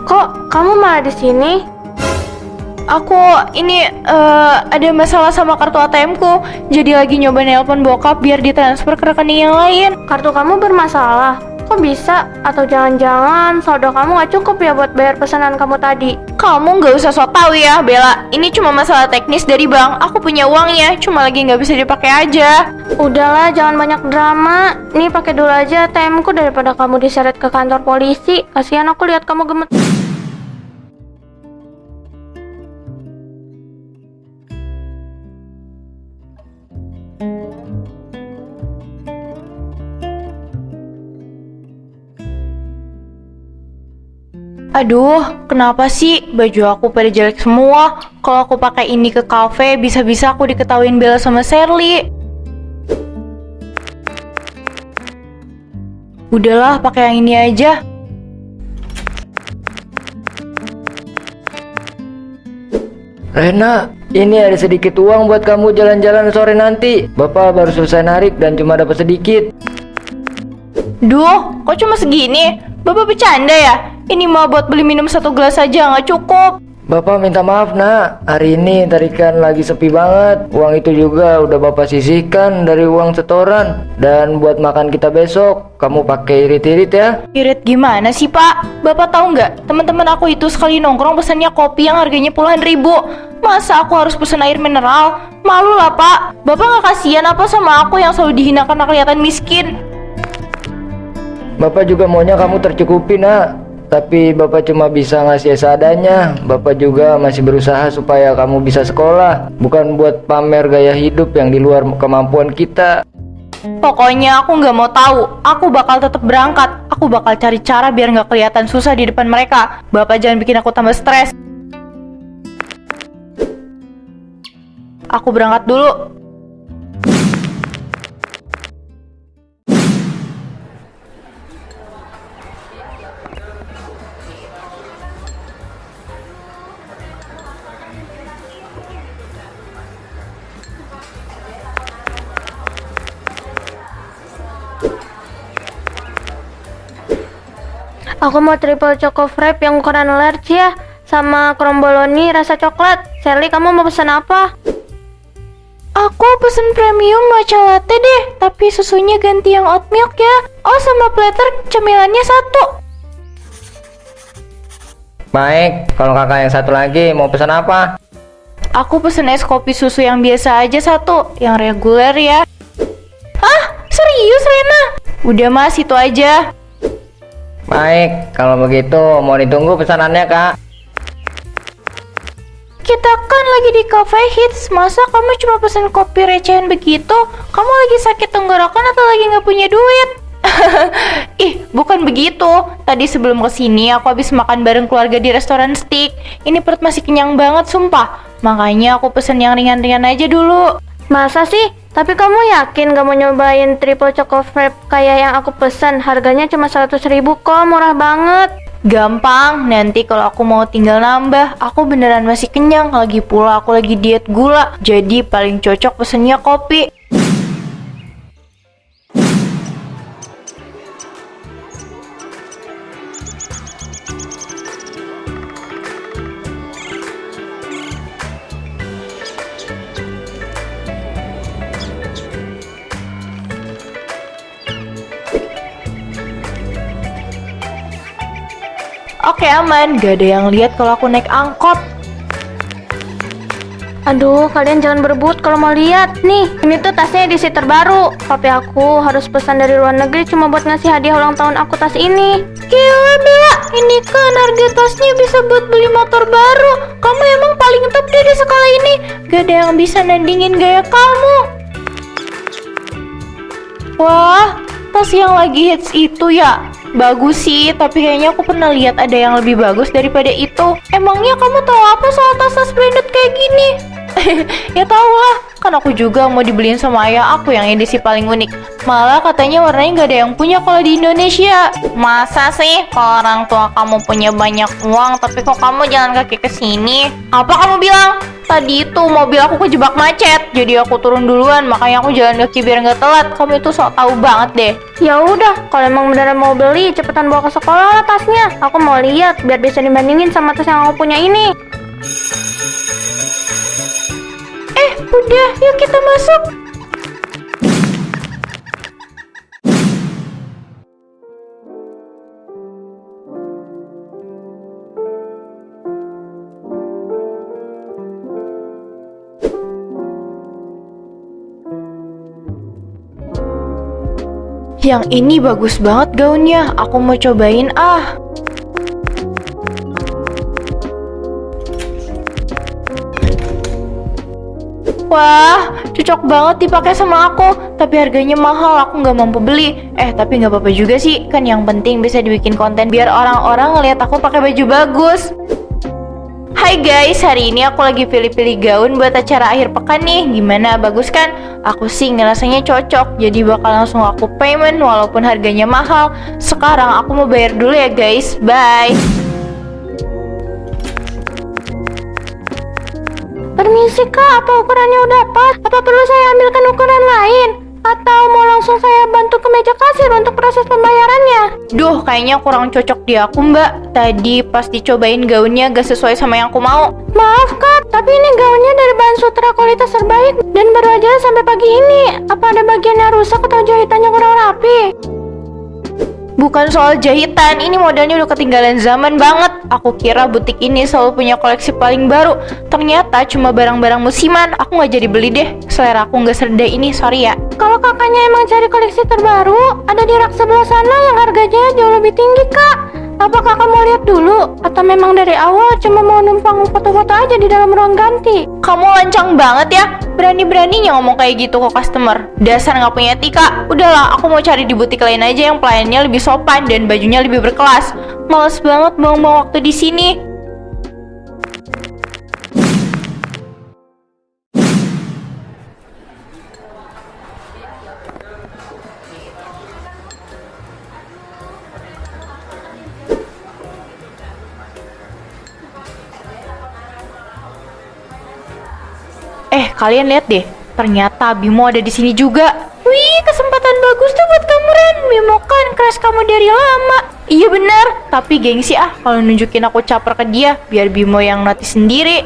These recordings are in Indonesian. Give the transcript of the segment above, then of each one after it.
Kok kamu malah di sini? Aku ini ada masalah sama kartu ATM-ku. Jadi lagi nyoba nelpon bokap biar ditransfer ke rekening yang lain. Kartu kamu bermasalah? Kok bisa? Atau jangan-jangan saldo kamu gak cukup ya buat bayar pesanan kamu tadi? Kamu nggak usah sok tahu ya, Bella. Ini cuma masalah teknis dari bank. Aku punya uangnya, cuma lagi nggak bisa dipakai aja. Udahlah, jangan banyak drama. Nih pakai dulu aja ATM-ku daripada kamu diseret ke kantor polisi. Kasihan aku lihat kamu gemet. Aduh, kenapa sih baju aku pada jelek semua? Kalau aku pakai ini ke kafe, bisa-bisa aku diketawain Bella sama Sherly. Udahlah, pakai yang ini aja. Rena, ini ada sedikit uang buat kamu jalan-jalan sore nanti. Bapak baru selesai narik dan cuma dapat sedikit. Duh, kok cuma segini? Bapak bercanda ya? Ini mah buat beli minum 1 gelas aja, nggak cukup. Bapak minta maaf nak, hari ini tarikan lagi sepi banget. Uang itu juga udah bapak sisihkan dari uang setoran. Dan buat makan kita besok, kamu pakai irit-irit ya. Irit gimana sih pak? Bapak tahu nggak? Teman-teman aku itu sekali nongkrong pesannya kopi yang harganya puluhan ribu. Masa aku harus pesen air mineral? Malu lah pak. Bapak nggak kasihan apa sama aku yang selalu dihina karena kelihatan miskin? Bapak juga maunya kamu tercukupi nak. Tapi bapak cuma bisa ngasih seadanya. Bapak juga masih berusaha supaya kamu bisa sekolah. Bukan buat pamer gaya hidup yang di luar kemampuan kita. Pokoknya aku nggak mau tahu. Aku bakal tetap berangkat. Aku bakal cari cara biar nggak kelihatan susah di depan mereka. Bapak jangan bikin aku tambah stres. Aku berangkat dulu. Aku mau triple choco frappe yang ukuran large ya. Sama kromboloni rasa coklat. Sherly, kamu mau pesan apa? Aku pesen premium matcha latte deh, tapi susunya ganti yang oat milk ya. Oh, sama platter cemilannya 1. Baik, kalau kakak yang satu lagi mau pesan apa? Aku pesen es kopi susu yang biasa aja 1, yang reguler ya. Hah? Serius Rena? Udah mas, itu aja. Baik, kalau begitu mau ditunggu pesanannya kak. Kita kan lagi di cafe hits, masa kamu cuma pesen kopi recehan begitu? Kamu lagi sakit tenggorokan atau lagi nggak punya duit? Ih, bukan begitu. Tadi sebelum kesini aku habis makan bareng keluarga di restoran steak. Ini perut masih kenyang banget sumpah. Makanya aku pesen yang ringan-ringan aja dulu. Masa sih? Tapi kamu yakin gak mau nyobain triple choco frappe kayak yang aku pesan? Harganya cuma 100.000 kok, murah banget. Gampang, nanti kalau aku mau tinggal nambah. Aku beneran masih kenyang, lagi pula aku lagi diet gula. Jadi paling cocok pesennya kopi. Oke aman, gak ada yang lihat kalau aku naik angkot. Aduh, kalian jangan berebut kalau mau lihat. Nih, ini tuh tasnya edisi terbaru. Tapi aku harus pesan dari luar negeri cuma buat ngasih hadiah ulang tahun aku tas ini. Gila Bella, ini kan harga tasnya bisa buat beli motor baru. Kamu emang paling top deh di sekolah ini. Gak ada yang bisa nandingin gaya kamu. Wah, tas yang lagi hits itu ya? Bagus sih, tapi kayaknya aku pernah lihat ada yang lebih bagus daripada itu. Emangnya kamu tahu apa soal tas-tas branded kayak gini? Ya tau lah, kan aku juga mau dibeliin sama ayah aku yang edisi paling unik. Malah katanya warnanya nggak ada yang punya kalau di Indonesia. Masa sih kalau orang tua kamu punya banyak uang tapi kok kamu jalan kaki ke sini? Apa kamu bilang? Tadi itu mobil aku kejebak macet, jadi aku turun duluan, makanya aku jalan kaki biar nggak telat. Kamu itu sok tahu banget deh. Ya udah, kalau emang beneran mau beli, cepetan bawa ke sekolah lah tasnya. Aku mau lihat biar bisa dibandingin sama tas yang aku punya ini. Udah, yuk kita masuk. Yang ini bagus banget gaunnya, aku mau cobain ah. Wah, cocok banget dipakai sama aku. Tapi harganya mahal, aku nggak mampu beli. Tapi nggak apa-apa juga sih. Kan yang penting bisa dibikin konten biar orang-orang ngeliat aku pakai baju bagus. Hai guys, hari ini aku lagi pilih-pilih gaun buat acara akhir pekan nih. Gimana, bagus kan? Aku sih ngerasanya cocok, jadi bakal langsung aku payment walaupun harganya mahal. Sekarang aku mau bayar dulu ya guys, bye. Permisi kak, apa ukurannya udah pas? Apa perlu saya ambilkan ukuran lain? Atau mau langsung saya bantu ke meja kasir untuk proses pembayarannya? Duh, kayaknya kurang cocok di aku mbak. Tadi pas dicobain gaunnya gak sesuai sama yang aku mau. Maaf kak, tapi ini gaunnya dari bahan sutra kualitas terbaik dan baru aja sampai pagi ini. Apa ada bagian yang rusak atau jahitannya kurang rapi? Bukan soal jahitan, ini modelnya udah ketinggalan zaman banget. Aku kira butik ini selalu punya koleksi paling baru. Ternyata cuma barang-barang musiman. Aku nggak jadi beli deh. Selera aku nggak serda ini, sorry ya. Kalau kakaknya emang cari koleksi terbaru, ada di rak sebelah sana yang harganya jauh lebih tinggi kak. Apa kakak mau lihat dulu? Atau memang dari awal cuma mau numpang foto-foto aja di dalam ruang ganti? Kamu lancang banget ya. Berani-beraninya ngomong kayak gitu ke customer. Dasar nggak punya etika. Udahlah, aku mau cari di butik lain aja yang pelayannya lebih sopan dan bajunya lebih berkelas. Males banget buang-buang waktu di sini. Kalian lihat deh, ternyata Bimo ada di sini juga. Wih, kesempatan bagus tuh buat kamu Ren. Bimo kan crush kamu dari lama. Iya benar, tapi gengsi kalau nunjukin aku caper ke dia, biar Bimo yang notice sendiri.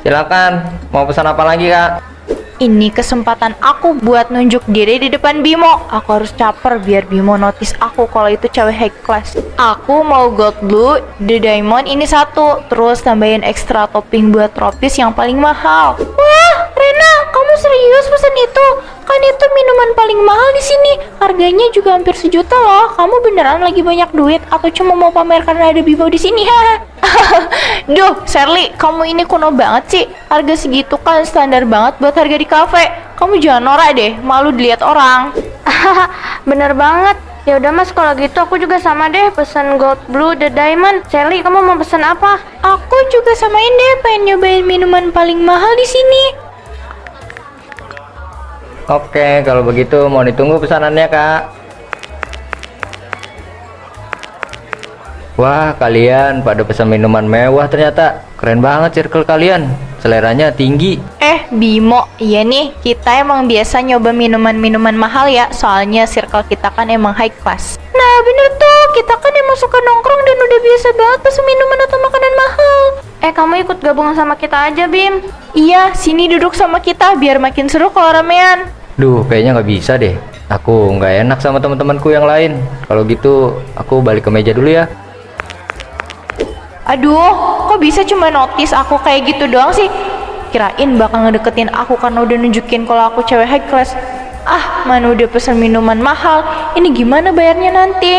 Silakan, mau pesan apa lagi kak? Ini kesempatan aku buat nunjuk diri di depan Bimo. Aku harus caper biar Bimo notice aku kalau itu cewek high class. Aku mau gold blue, the diamond ini satu. Terus tambahin ekstra topping buat tropis yang paling mahal. Wah, Rena, kamu serius pesan itu? Kan itu minuman paling mahal di sini. Harganya juga hampir 1 juta loh. Kamu beneran lagi banyak duit atau cuma mau pamer karena ada Bimo di sini? Duh, Sherly, kamu ini kuno banget sih. Harga segitu kan standar banget buat harga di kafe. Kamu jangan norak deh, malu dilihat orang. Bener banget. Ya udah mas, kalau gitu aku juga sama deh, pesan gold blue the diamond. Sally, kamu mau pesan apa? Aku juga samain deh, pengen nyobain minuman paling mahal di sini. Oke, kalau begitu mau ditunggu pesanannya kak. Wah, kalian pada pesan minuman mewah ternyata. Keren banget circle kalian. Seleranya tinggi. Bimo, iya nih, kita emang biasa nyoba minuman-minuman mahal ya. Soalnya circle kita kan emang high class. Nah bener tuh, kita kan emang suka nongkrong dan udah biasa banget pesan minuman atau makanan mahal. Kamu ikut gabung sama kita aja, Bim. Iya, sini duduk sama kita biar makin seru kalau ramean. Duh, kayaknya nggak bisa deh. Aku nggak enak sama teman-temanku yang lain. Kalau gitu, aku balik ke meja dulu ya. Aduh, kok bisa cuma notice aku kayak gitu doang sih? Kirain bakal ngedeketin aku karena udah nunjukin kalau aku cewek high class. Mana udah pesan minuman mahal. Ini gimana bayarnya nanti?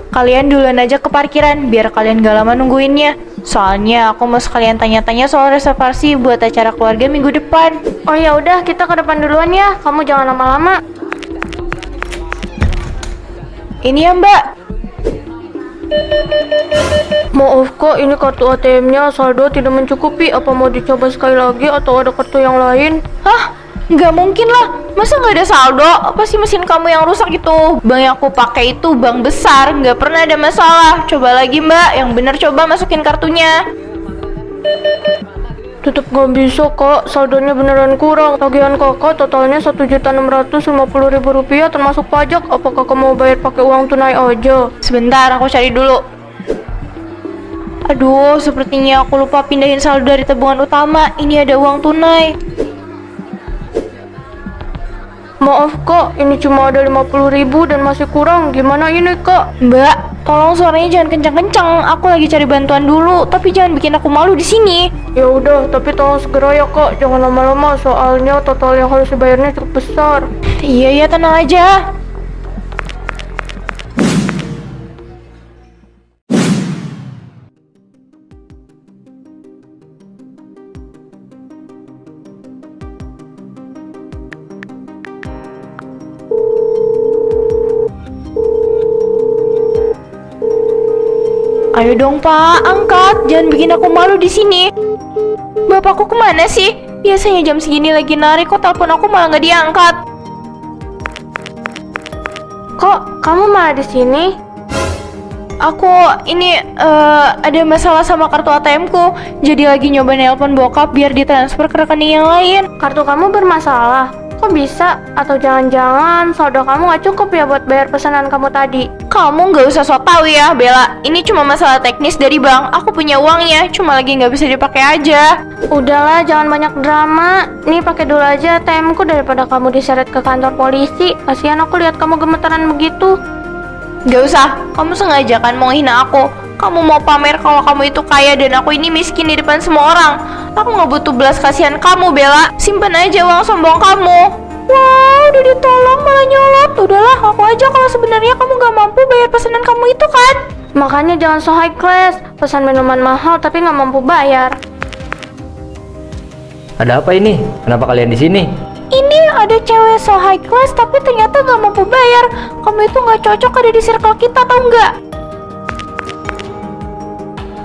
Kalian duluan aja ke parkiran biar kalian gak lama nungguinnya. Soalnya aku mau sekalian tanya-tanya soal reservasi buat acara keluarga minggu depan. Oh ya udah, kita ke depan duluan ya. Kamu jangan lama-lama. Ini ya Mbak. Maaf kak, ini kartu ATM-nya saldo tidak mencukupi. Apa mau dicoba sekali lagi atau ada kartu yang lain? Hah? Nggak mungkin lah, masa nggak ada saldo? Pasti mesin kamu yang rusak itu. Bank yang aku pakai itu bank besar, nggak pernah ada masalah. Coba lagi mbak, yang bener coba masukin kartunya. Tetep gak bisa kak, saldonya beneran kurang. Tagihan kakak totalnya Rp1.650.000 termasuk pajak. Apakah kamu mau bayar pakai uang tunai aja? Sebentar, aku cari dulu. Aduh, sepertinya aku lupa pindahin saldo dari tabungan utama. Ini ada uang tunai. Maaf kak, ini cuma ada 50.000 dan masih kurang. Gimana ini kak? Mbak, tolong suaranya jangan kencang-kencang. Aku lagi cari bantuan dulu, tapi jangan bikin aku malu di sini. Ya udah, tapi tolong segera ya kak. Jangan lama-lama, soalnya total yang harus dibayarnya cukup besar. Iya ya, tenang aja. Ayo dong Pak, angkat. Jangan bikin aku malu di sini. Bapakku kemana sih? Biasanya jam segini lagi narik, kok telepon aku malah nggak diangkat. Kok kamu malah di sini? Aku ini ada masalah sama kartu ATM-ku. Jadi lagi nyoba nelpon bokap biar ditransfer ke rekening yang lain. Kartu kamu bermasalah? Kok bisa? Atau jangan-jangan saldo kamu gak cukup ya buat bayar pesanan kamu tadi? Kamu nggak usah sok tahu ya, Bella. Ini cuma masalah teknis dari bank. Aku punya uangnya, cuma lagi nggak bisa dipakai aja. Udahlah, jangan banyak drama. Nih pakai dulu aja ATM-ku daripada kamu diseret ke kantor polisi. Kasihan aku lihat kamu gemetaran begitu. Gak usah, kamu sengaja kan mau hina aku. Kamu mau pamer kalau kamu itu kaya dan aku ini miskin di depan semua orang. Aku nggak butuh belas kasihan kamu, Bella. Simpen aja uang sombong kamu. Wah, udah ditolong malah nyolot. Udahlah, aku aja kalau sebenarnya kamu nggak mampu bayar pesanan kamu itu kan. Makanya jangan so high class. Pesan minuman mahal tapi nggak mampu bayar. Ada apa ini? Kenapa kalian di sini? Ini ada cewek so high class tapi ternyata nggak mampu bayar. Kamu itu nggak cocok ada di circle kita, tau nggak?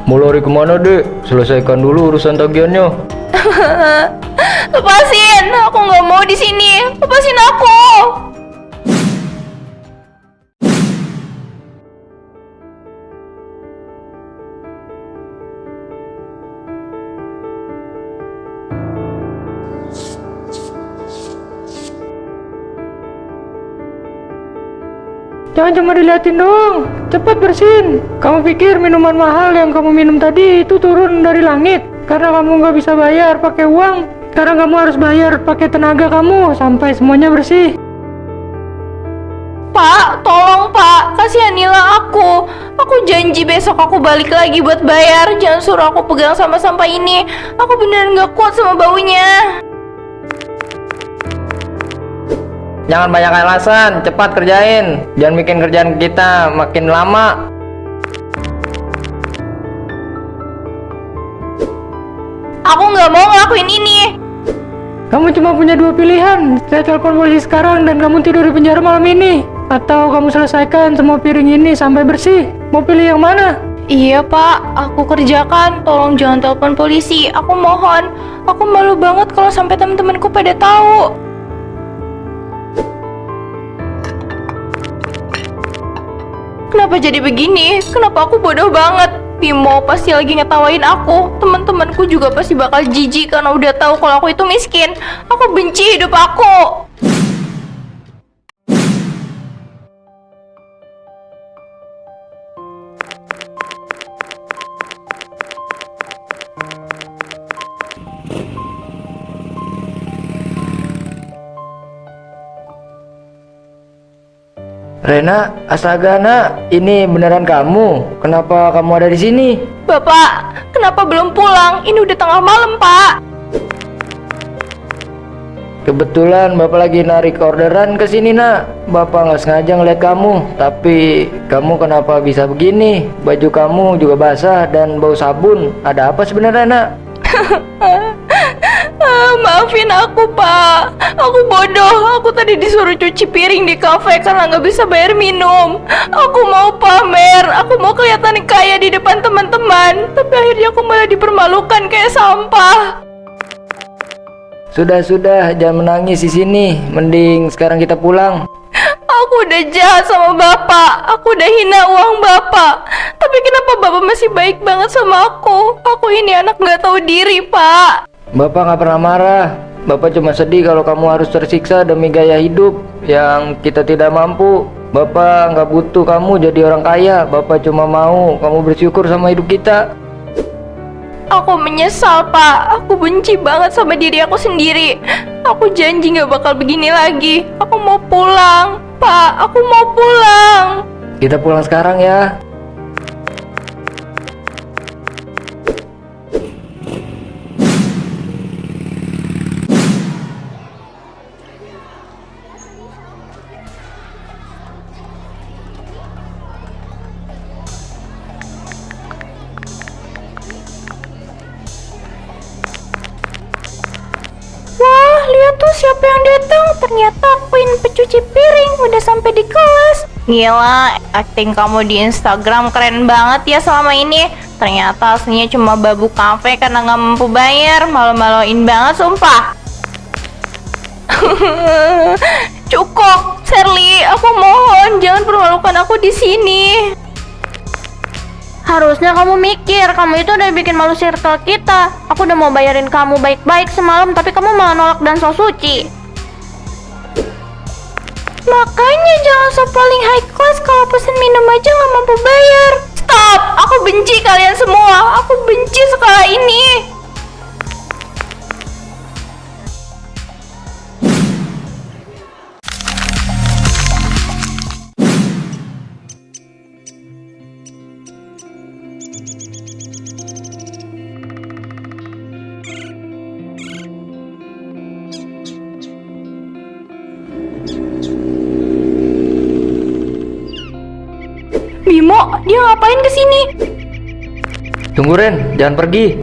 Mau lari kemana dek? Selesaikan dulu urusan tagihannya. Lepasin, aku nggak mau di sini. Lepasin aku. Jangan cuma diliatin dong, cepat bersihin. Kamu pikir minuman mahal yang kamu minum tadi itu turun dari langit? Karena kamu nggak bisa bayar pakai uang, sekarang kamu harus bayar pakai tenaga kamu sampai semuanya bersih. Pak, tolong Pak, kasihanilah aku. Aku janji besok aku balik lagi buat bayar. Jangan suruh aku pegang sampah-sampah ini. Aku beneran gak kuat sama baunya. Jangan banyak alasan, cepat kerjain. Jangan bikin kerjaan kita makin lama. Aku nggak mau ngelakuin ini. Kamu cuma punya dua pilihan, saya telepon polisi sekarang dan kamu tidur di penjara malam ini, atau kamu selesaikan semua piring ini sampai bersih. Mau pilih yang mana? Iya Pak, aku kerjakan. Tolong jangan telepon polisi. Aku mohon. Aku malu banget kalau sampai teman-temanku pada tahu. Kenapa jadi begini? Kenapa aku bodoh banget? Bimo pasti lagi ngetawain aku. Teman-temanku juga pasti bakal jijik karena udah tahu kalau aku itu miskin. Aku benci hidup aku. Rena, astaga nak, ini beneran kamu? Kenapa kamu ada di sini? Bapak, kenapa belum pulang? Ini udah tengah malam, Pak. Kebetulan bapak lagi narik orderan ke sini nak. Bapak nggak sengaja ngeliat kamu. Tapi kamu kenapa bisa begini? Baju kamu juga basah dan bau sabun. Ada apa sebenarnya nak? Maafin aku, Pak. Aku bodoh. Aku tadi disuruh cuci piring di kafe karena nggak bisa bayar minum. Aku mau pamer. Aku mau kelihatan kaya di depan teman-teman. Tapi akhirnya aku malah dipermalukan kayak sampah. Sudah, jangan menangis di sini. Mending sekarang kita pulang. Aku udah jahat sama Bapak. Aku udah hina uang Bapak. Tapi kenapa Bapak masih baik banget sama aku? Aku ini anak nggak tahu diri, Pak. Bapak nggak pernah marah. Bapak cuma sedih kalau kamu harus tersiksa demi gaya hidup yang kita tidak mampu. Bapak nggak butuh kamu jadi orang kaya. Bapak cuma mau kamu bersyukur sama hidup kita. Aku menyesal, Pak. Aku benci banget sama diri aku sendiri. Aku janji gak bakal begini lagi. Aku mau pulang, Pak. Aku mau pulang. Kita pulang sekarang ya. Wah, lihat tuh siapa yang datang. Ternyata Queen pencuci piring udah sampai di kelas. Gila, acting kamu di Instagram keren banget ya selama ini. Ternyata aslinya cuma babu kafe karena gak mampu bayar. Malu-maluin banget, sumpah. Cukup, Sherly. Aku mohon, jangan permalukan aku di sini. Harusnya kamu mikir, kamu itu udah bikin malu circle kita. Aku udah mau bayarin kamu baik-baik semalam, tapi kamu malah nolak dan so suci. Makanya jangan so paling high class, kalau pesen minum aja nggak mampu bayar. Stop! Aku benci kalian semua. Aku benci sekolah ini. Bimo, dia ngapain kesini? Tunggu Ren, jangan pergi.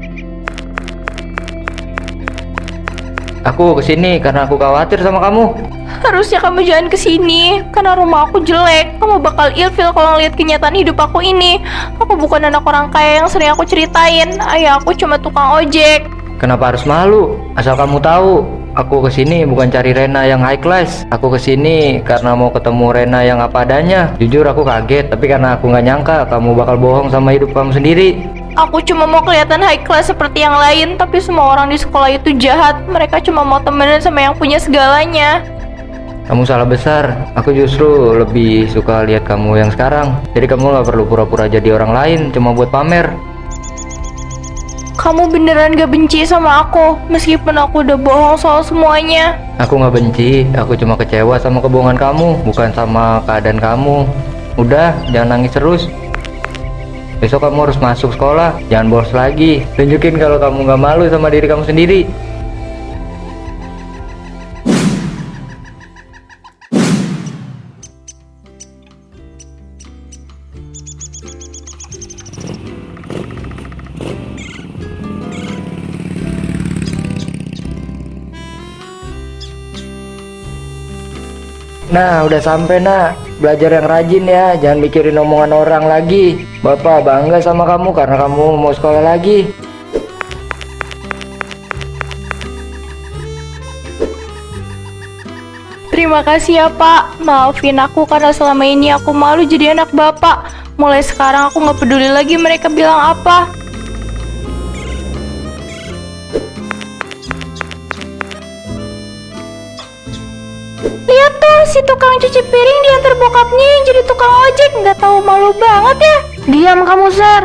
Aku kesini karena aku khawatir sama kamu. Harusnya kamu jangan kesini, karena rumah aku jelek. Kamu bakal ilfil kalau ngeliat kenyataan hidup aku ini. Aku bukan anak orang kaya yang sering aku ceritain. Ayah aku cuma tukang ojek. Kenapa harus malu? Asal kamu tahu, aku kesini bukan cari Rena yang high class. Aku kesini karena mau ketemu Rena yang apa adanya. Jujur aku kaget, tapi karena aku nggak nyangka kamu bakal bohong sama hidup kamu sendiri. Aku cuma mau kelihatan high class seperti yang lain, tapi semua orang di sekolah itu jahat. Mereka cuma mau temenan sama yang punya segalanya. Kamu salah besar. Aku justru lebih suka lihat kamu yang sekarang. Jadi kamu nggak perlu pura-pura jadi orang lain cuma buat pamer. Kamu beneran gak benci sama aku, meskipun aku udah bohong soal semuanya. Aku nggak benci, aku cuma kecewa sama kebohongan kamu, bukan sama keadaan kamu. Udah, jangan nangis terus. Besok kamu harus masuk sekolah, jangan bolos lagi. Tunjukin kalau kamu nggak malu sama diri kamu sendiri. Nah, udah sampai nak. Belajar yang rajin ya, jangan mikirin omongan orang lagi. Bapak bangga sama kamu karena kamu mau sekolah lagi. Terima kasih ya Pak, maafin aku karena selama ini aku malu jadi anak Bapak. Mulai sekarang aku gak peduli lagi mereka bilang apa. Lihat tuh, si tukang cuci piring diantar bokapnya yang jadi tukang ojek. Nggak tahu malu banget ya. Diam kamu, Ser.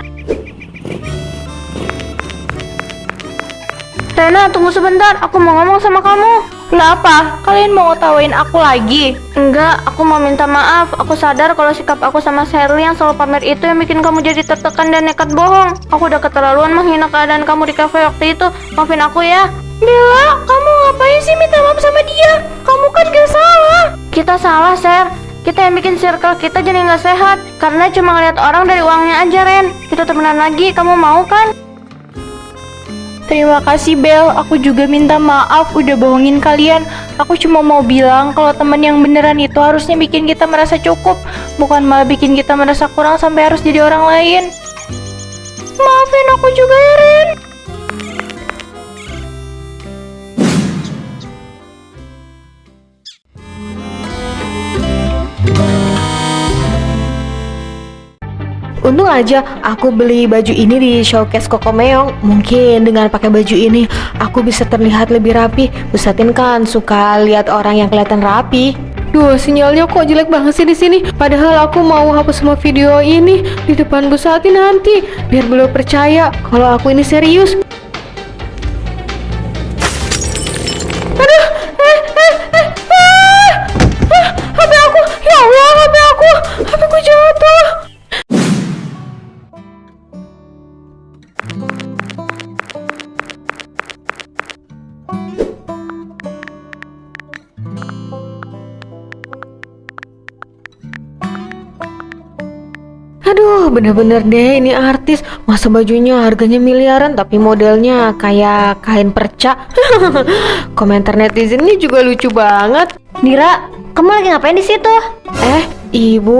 Rena, tunggu sebentar. Aku mau ngomong sama kamu. Kenapa? Kalian mau ngetawain aku lagi? Enggak, aku mau minta maaf. Aku sadar kalau sikap aku sama Sherly yang selalu pamer itu yang bikin kamu jadi tertekan dan nekat bohong. Aku udah keterlaluan menghina keadaan kamu di kafe waktu itu. Maafin aku ya. Bella, kamu ngapain sih minta maaf sama dia? Kamu kan gak salah. Kita salah, Ser. Kita yang bikin circle kita jadi gak sehat. Karena cuma ngeliat orang dari uangnya aja, Ren. Kita temenan lagi, kamu mau kan? Terima kasih Bel, aku juga minta maaf udah bohongin kalian. Aku cuma mau bilang kalau teman yang beneran itu harusnya bikin kita merasa cukup, bukan malah bikin kita merasa kurang sampai harus jadi orang lain. Maafin aku juga ya, Rin. Untung aja aku beli baju ini di showcase Kokomeong. Mungkin dengan pakai baju ini aku bisa terlihat lebih rapi. Busatin kan suka lihat orang yang kelihatan rapi. Duh, sinyalnya kok jelek banget sih di sini. Padahal aku mau hapus semua video ini di depan Bu Sati nanti, biar beliau percaya kalau aku ini serius. Aduh, HP aku, ya Allah, HP aku jatuh. Aduh, bener-bener deh ini artis. Masa bajunya harganya miliaran tapi modelnya kayak kain perca. Komentar netizen ini juga lucu banget. Nira, kamu lagi ngapain di situ? Ibu,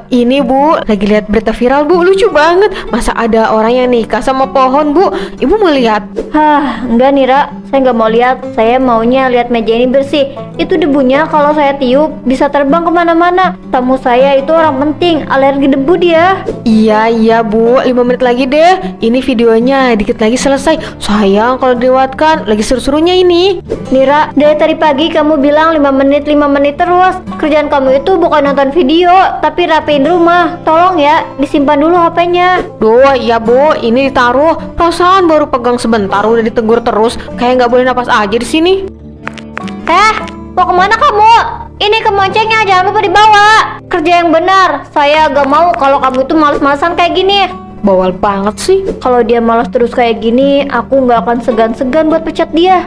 ini Bu, lagi lihat berita viral Bu, lucu banget. Masa ada orang yang nikah sama pohon Bu? Ibu mau lihat? Hah, enggak Nira, saya nggak mau lihat. Saya maunya lihat meja ini bersih. Itu debunya kalau saya tiup bisa terbang kemana-mana. Tamu saya itu orang penting, alergi debu dia. Iya Bu, 5 menit lagi deh. Ini videonya dikit lagi selesai. Sayang kalau dilewatkan, lagi seru-serunya ini. Nira, dari tadi pagi kamu bilang 5 menit terus. Kerjaan kamu itu bukan nonton video, tapi rapiin rumah. Tolong ya, disimpan dulu HP-nya. Duh, iya Bu, ini ditaruh. Perasaan baru pegang sebentar udah ditegur terus. Kayak nggak boleh napas aja di sini. Mau kemana kamu? Ini kemoncengnya, jangan lupa dibawa. Kerja yang benar. Saya gak mau kalau kamu itu malas-malasan kayak gini. Bawal banget sih. Kalau dia malas terus kayak gini, aku gak akan segan-segan buat pecat dia.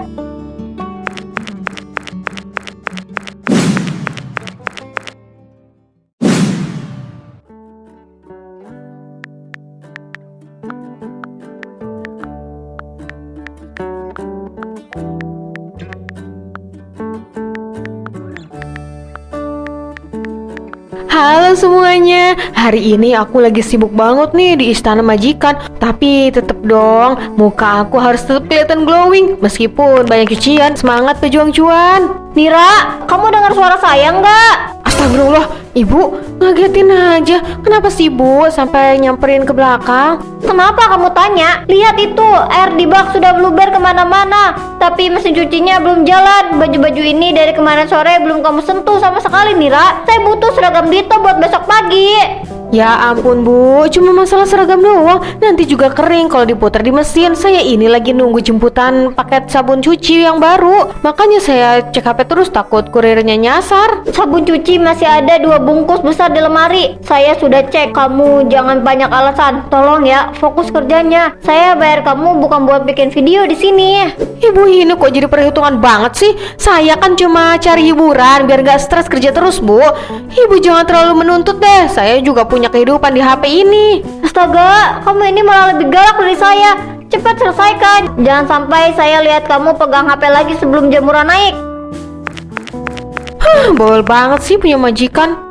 Halo semuanya, hari ini aku lagi sibuk banget nih di istana majikan. Tapi tetep dong, muka aku harus tetap kelihatan glowing meskipun banyak cucian. Semangat pejuang cuan. Nira, kamu dengar suara saya nggak? Astagfirullah, Ibu, ngagetin aja. Kenapa sih Bu sampai nyamperin ke belakang? Kenapa kamu tanya? Lihat itu, air di bak sudah meluber kemana-mana. Tapi mesin cucinya belum jalan. Baju-baju ini dari kemarin sore belum kamu sentuh sama sekali, Nira. Saya butuh seragam Dito buat besok pagi. Ya ampun Bu, cuma masalah seragam doang. Nanti juga kering kalau diputar di mesin. Saya ini lagi nunggu jemputan paket sabun cuci yang baru. Makanya saya cek HP terus, takut kurirnya nyasar. Sabun cuci masih ada 2 bungkus besar di lemari. Saya sudah cek. Kamu jangan banyak alasan. Tolong ya, fokus kerjanya. Saya bayar kamu bukan buat bikin video di sini. Ibu ini kok jadi perhitungan banget sih? Saya kan cuma cari hiburan biar gak stres kerja terus Bu. Ibu jangan terlalu menuntut deh. Saya juga punya kehidupan di HP ini. Astaga, kamu ini malah lebih galak dari saya. Cepat selesaikan. Jangan sampai saya lihat kamu pegang HP lagi sebelum jemuran naik. Bawel banget sih punya majikan.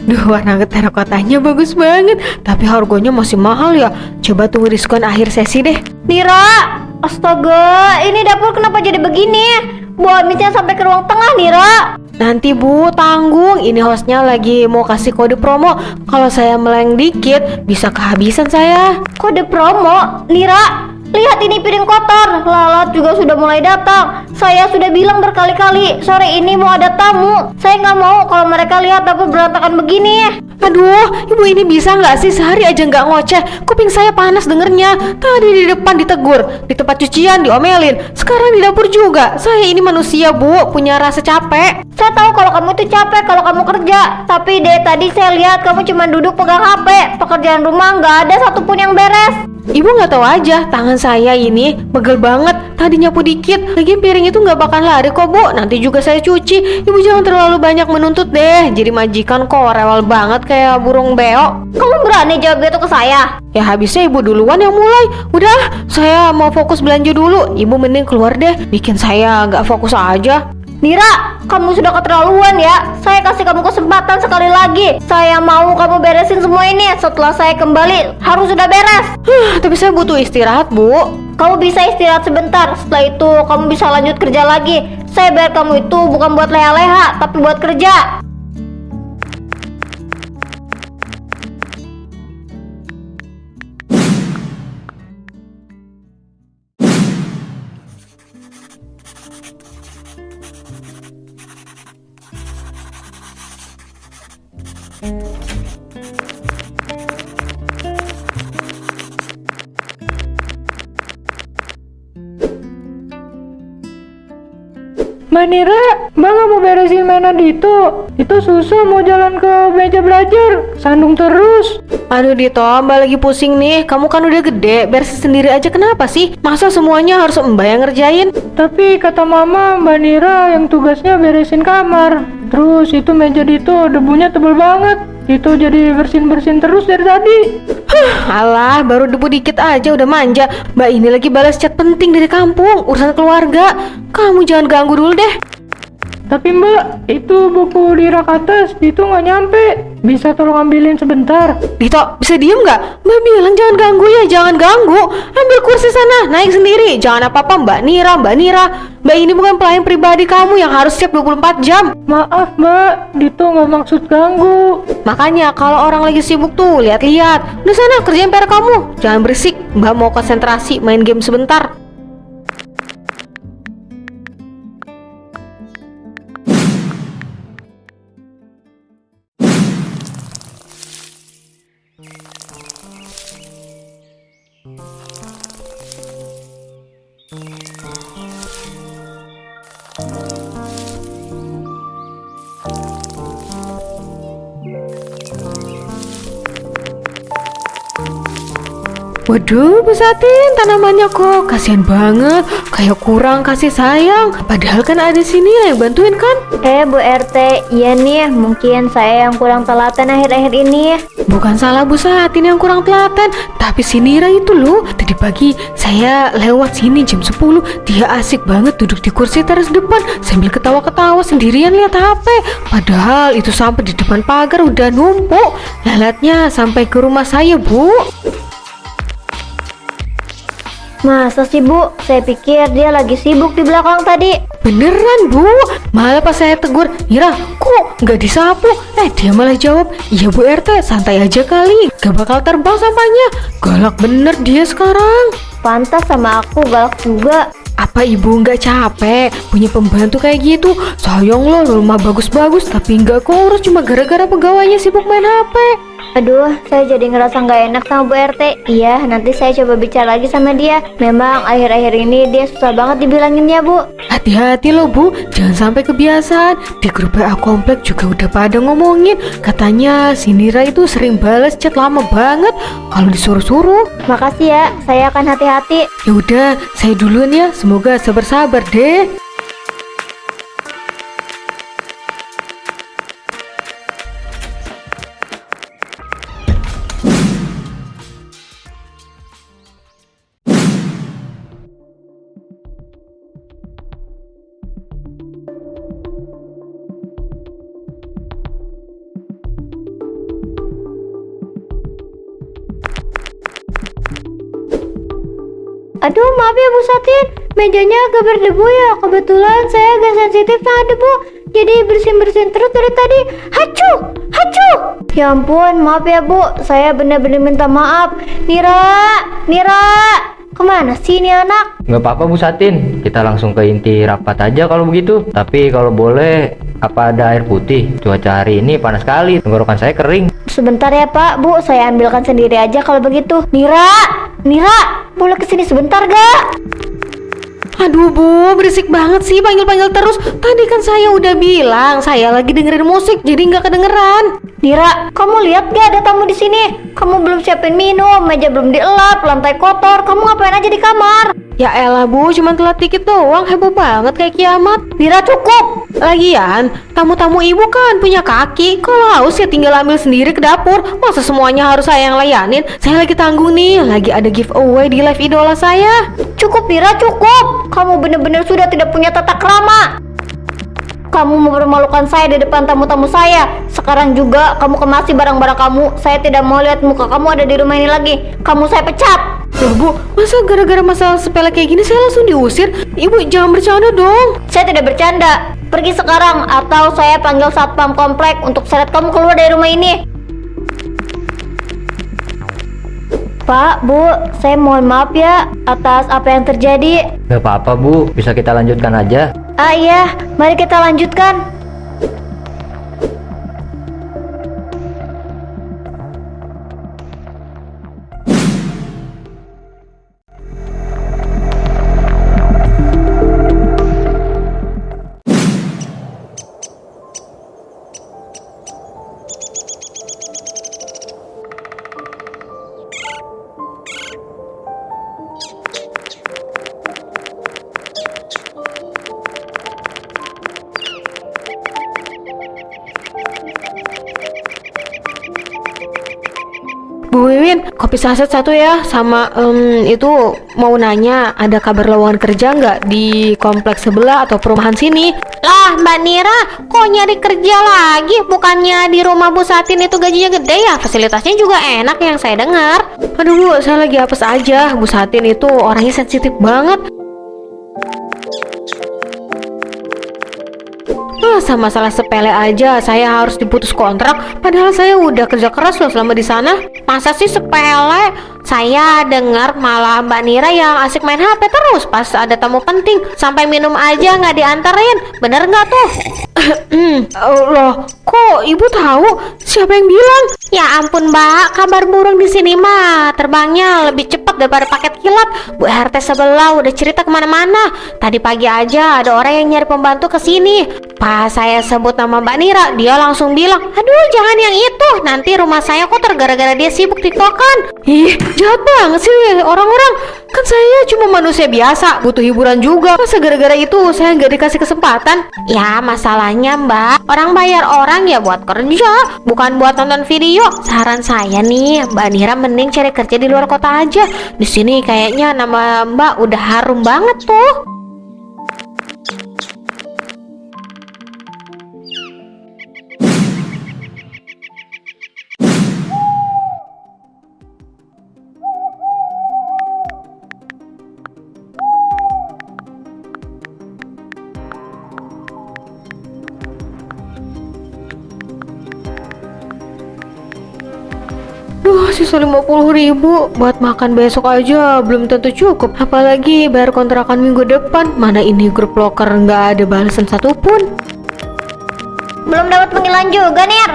Duh, warna terakotanya bagus banget. Tapi harganya masih mahal ya. Coba tunggu diskon akhir sesi deh. Nira, astaga, ini dapur kenapa jadi begini? Bawa mitnya sampai ke ruang tengah, Nira. Nanti Bu, tanggung. Ini hostnya lagi mau kasih kode promo. Kalau saya meleng dikit, bisa kehabisan saya. Kode promo, Nira. Lihat ini piring kotor, lalat juga sudah mulai datang. Saya sudah bilang berkali-kali, sore ini mau ada tamu. Saya nggak mau kalau mereka lihat dapur berantakan begini. Aduh, ibu ini bisa nggak sih sehari aja nggak ngoceh? Kuping saya panas dengernya. Tadi di depan ditegur, di tempat cucian diomelin, sekarang di dapur juga. Saya ini manusia, Bu, punya rasa capek. Saya tahu kalau kamu itu capek kalau kamu kerja. Tapi deh tadi saya lihat kamu cuma duduk pegang HP. Pekerjaan rumah nggak ada satupun yang beres. Ibu nggak tahu aja, tangan saya ini pegel banget. Tadi nyapu dikit, lagi piring itu nggak bakal lari kok, Bu. Nanti juga saya cuci. Ibu jangan terlalu banyak menuntut deh. Jadi majikan kok rewel banget kayak burung beo. Kamu berani jawab gitu ke saya? Ya habisnya ibu duluan yang mulai. Udah, saya mau fokus belanja dulu. Ibu mending keluar deh, bikin saya nggak fokus aja. Nira, kamu sudah keterlaluan ya. Saya kasih kamu kesempatan sekali lagi. Saya mau kamu beresin semua ini. Setelah saya kembali, harus sudah beres. Tapi saya butuh istirahat, Bu. Kamu bisa istirahat sebentar. Setelah itu, kamu bisa lanjut kerja lagi. Saya bayar kamu itu bukan buat leha-leha, tapi buat kerja. Mbak Nira, Mbak nggak mau beresin mainan itu susah mau jalan ke meja belajar, sandung terus. Aduh Dito, Mbak lagi pusing nih. Kamu kan udah gede, beresin sendiri aja kenapa sih? Masa semuanya harus Mbak yang ngerjain? Tapi kata mama, Mbak Nira yang tugasnya beresin kamar. Terus itu meja Dito debunya tebel banget. Dito jadi bersin-bersin terus dari tadi. Alah, baru debu dikit aja udah manja. Mbak ini lagi balas chat penting dari kampung, urusan keluarga. Kamu jangan ganggu dulu deh. Tapi Mbak, itu buku di rak atas itu nggak nyampe. Bisa tolong ambilin sebentar? Dito, bisa diem nggak? Mbak bilang jangan ganggu ya, jangan ganggu. Ambil kursi sana, naik sendiri. Jangan apa-apa Mbak Nira, Mbak Nira. Mbak ini bukan pelayan pribadi kamu yang harus siap 24 jam. Maaf Mbak, Dito nggak maksud ganggu. Makanya kalau orang lagi sibuk tuh, lihat-lihat. Udah sana, kerjain PR kamu. Jangan berisik, Mbak mau konsentrasi main game sebentar. Waduh, Bu Satin, tanamannya kok kasihan banget, kayak kurang kasih sayang. Padahal kan ada si Nira yang bantuin kan? Bu RT, iya nih, mungkin saya yang kurang telaten akhir-akhir ini. Bukan salah Bu Satin yang kurang telaten, tapi si Nira itu loh. Tadi pagi saya lewat sini jam 10, dia asik banget duduk di kursi teras depan sambil ketawa-ketawa sendirian lihat HP. Padahal itu sampai di depan pagar udah numpuk. Lalatnya sampai ke rumah saya, Bu. Masa sih Bu? Saya pikir dia lagi sibuk di belakang tadi. Beneran Bu, malah pas saya tegur, Nira kok nggak disapu? Dia malah jawab, iya Bu RT, santai aja kali, gak bakal terbang sampahnya. Galak bener dia sekarang. Pantas sama aku galak juga. Apa ibu nggak capek punya pembantu kayak gitu? Sayang loh, rumah bagus-bagus tapi nggak keurus cuma gara-gara pegawainya sibuk main HP. Aduh, saya jadi ngerasa nggak enak sama Bu RT. Iya, nanti saya coba bicara lagi sama dia. Memang akhir-akhir ini dia susah banget dibilanginnya, Bu. Hati-hati loh Bu, jangan sampai kebiasaan. Di grup WA komplek juga udah pada ngomongin, katanya si Nira itu sering balas chat lama banget kalau disuruh-suruh. Makasih ya, saya akan hati-hati. Ya udah, saya duluan ya. Semoga sabar-sabar deh. Aduh, maaf ya Bu Satin, mejanya agak berdebu ya. Kebetulan saya agak sensitif sama debu, jadi bersin-bersin terus dari tadi. Hacu, hacu. Ya ampun, maaf ya Bu, saya benar-benar minta maaf. Nira, Nira, Kemana sih ini anak? Nggak apa-apa Bu Satin, kita langsung ke inti rapat aja kalau begitu. Tapi kalau boleh, apa ada air putih? Cuaca hari ini panas sekali, tenggorokan saya kering. Sebentar ya Pak, Bu, saya ambilkan sendiri aja kalau begitu. Nira, boleh kesini sebentar gak? Aduh Bu, berisik banget sih panggil-panggil terus. Tadi kan saya udah bilang saya lagi dengerin musik, jadi nggak kedengeran. Nira, kamu lihat gak ada tamu di sini? Kamu belum siapin minum, meja belum dielap, lantai kotor. Kamu ngapain aja di kamar? Ya elah Bu, cuman telat dikit doang, heboh banget kayak kiamat. Nira, cukup. Lagian, tamu-tamu ibu kan punya kaki. Kalau haus ya tinggal ambil sendiri ke dapur. Masa semuanya harus saya yang layanin? Saya lagi tanggung nih, lagi ada giveaway di live idola saya. Cukup Nira, cukup. Kamu benar-benar sudah tidak punya tata krama. Kamu mempermalukan saya di depan tamu-tamu saya. Sekarang juga kamu kemasi barang-barang kamu. Saya tidak mau lihat muka kamu ada di rumah ini lagi. Kamu saya pecat. Loh Bu, masa gara-gara masalah sepele kayak gini saya langsung diusir? Ibu jangan bercanda dong. Saya tidak bercanda. Pergi sekarang atau saya panggil satpam komplek untuk seret kamu keluar dari rumah ini. Pak, Bu, saya mohon maaf ya atas apa yang terjadi. Nggak apa-apa Bu, bisa kita lanjutkan aja. Ah iya, mari kita lanjutkan. Bu Wiwin, kopi saset satu ya. Sama itu mau nanya, ada kabar lowongan kerja nggak di kompleks sebelah atau perumahan sini? Lah Mbak Nira, kok nyari kerja lagi? Bukannya di rumah Bu Satin itu gajinya gede ya? Fasilitasnya juga enak yang saya dengar. Aduh Bu, saya lagi apes aja. Bu Satin itu orangnya sensitif banget. Masa masalah sepele aja saya harus diputus kontrak, padahal saya udah kerja keras loh selama di sana. Masa sih sepele? Saya dengar malah Mbak Nira yang asik main HP terus pas ada tamu penting, sampai minum aja nggak dianterin. Bener nggak tuh? Loh, kok ibu tahu? Siapa yang bilang? Ya ampun Mbak, kabar burung di sini mah terbangnya lebih cepat daripada paket kilat. Bu RT sebelah udah cerita kemana-mana. Tadi pagi aja ada orang yang nyari pembantu ke sini. Pas saya sebut nama Mbak Nira, dia langsung bilang, aduh jangan yang itu, nanti rumah saya kotor gara-gara dia sibuk tiktokan. Ih, jahat banget sih orang-orang. Kan saya cuma manusia biasa, butuh hiburan juga. Masa gara-gara itu saya nggak dikasih kesempatan? Ya masalahnya Mbak, orang bayar orang ya buat kerja, bukan buat nonton video. Saran saya nih, Mbak Nira mending cari kerja di luar kota aja. Di sini kayaknya nama Mbak udah harum banget tuh. Duh, sisa 50.000 buat makan besok aja belum tentu cukup. Apalagi bayar kontrakan minggu depan. Mana ini grup loker nggak ada balasan satupun. Belum dapat panggilan juga, Nir.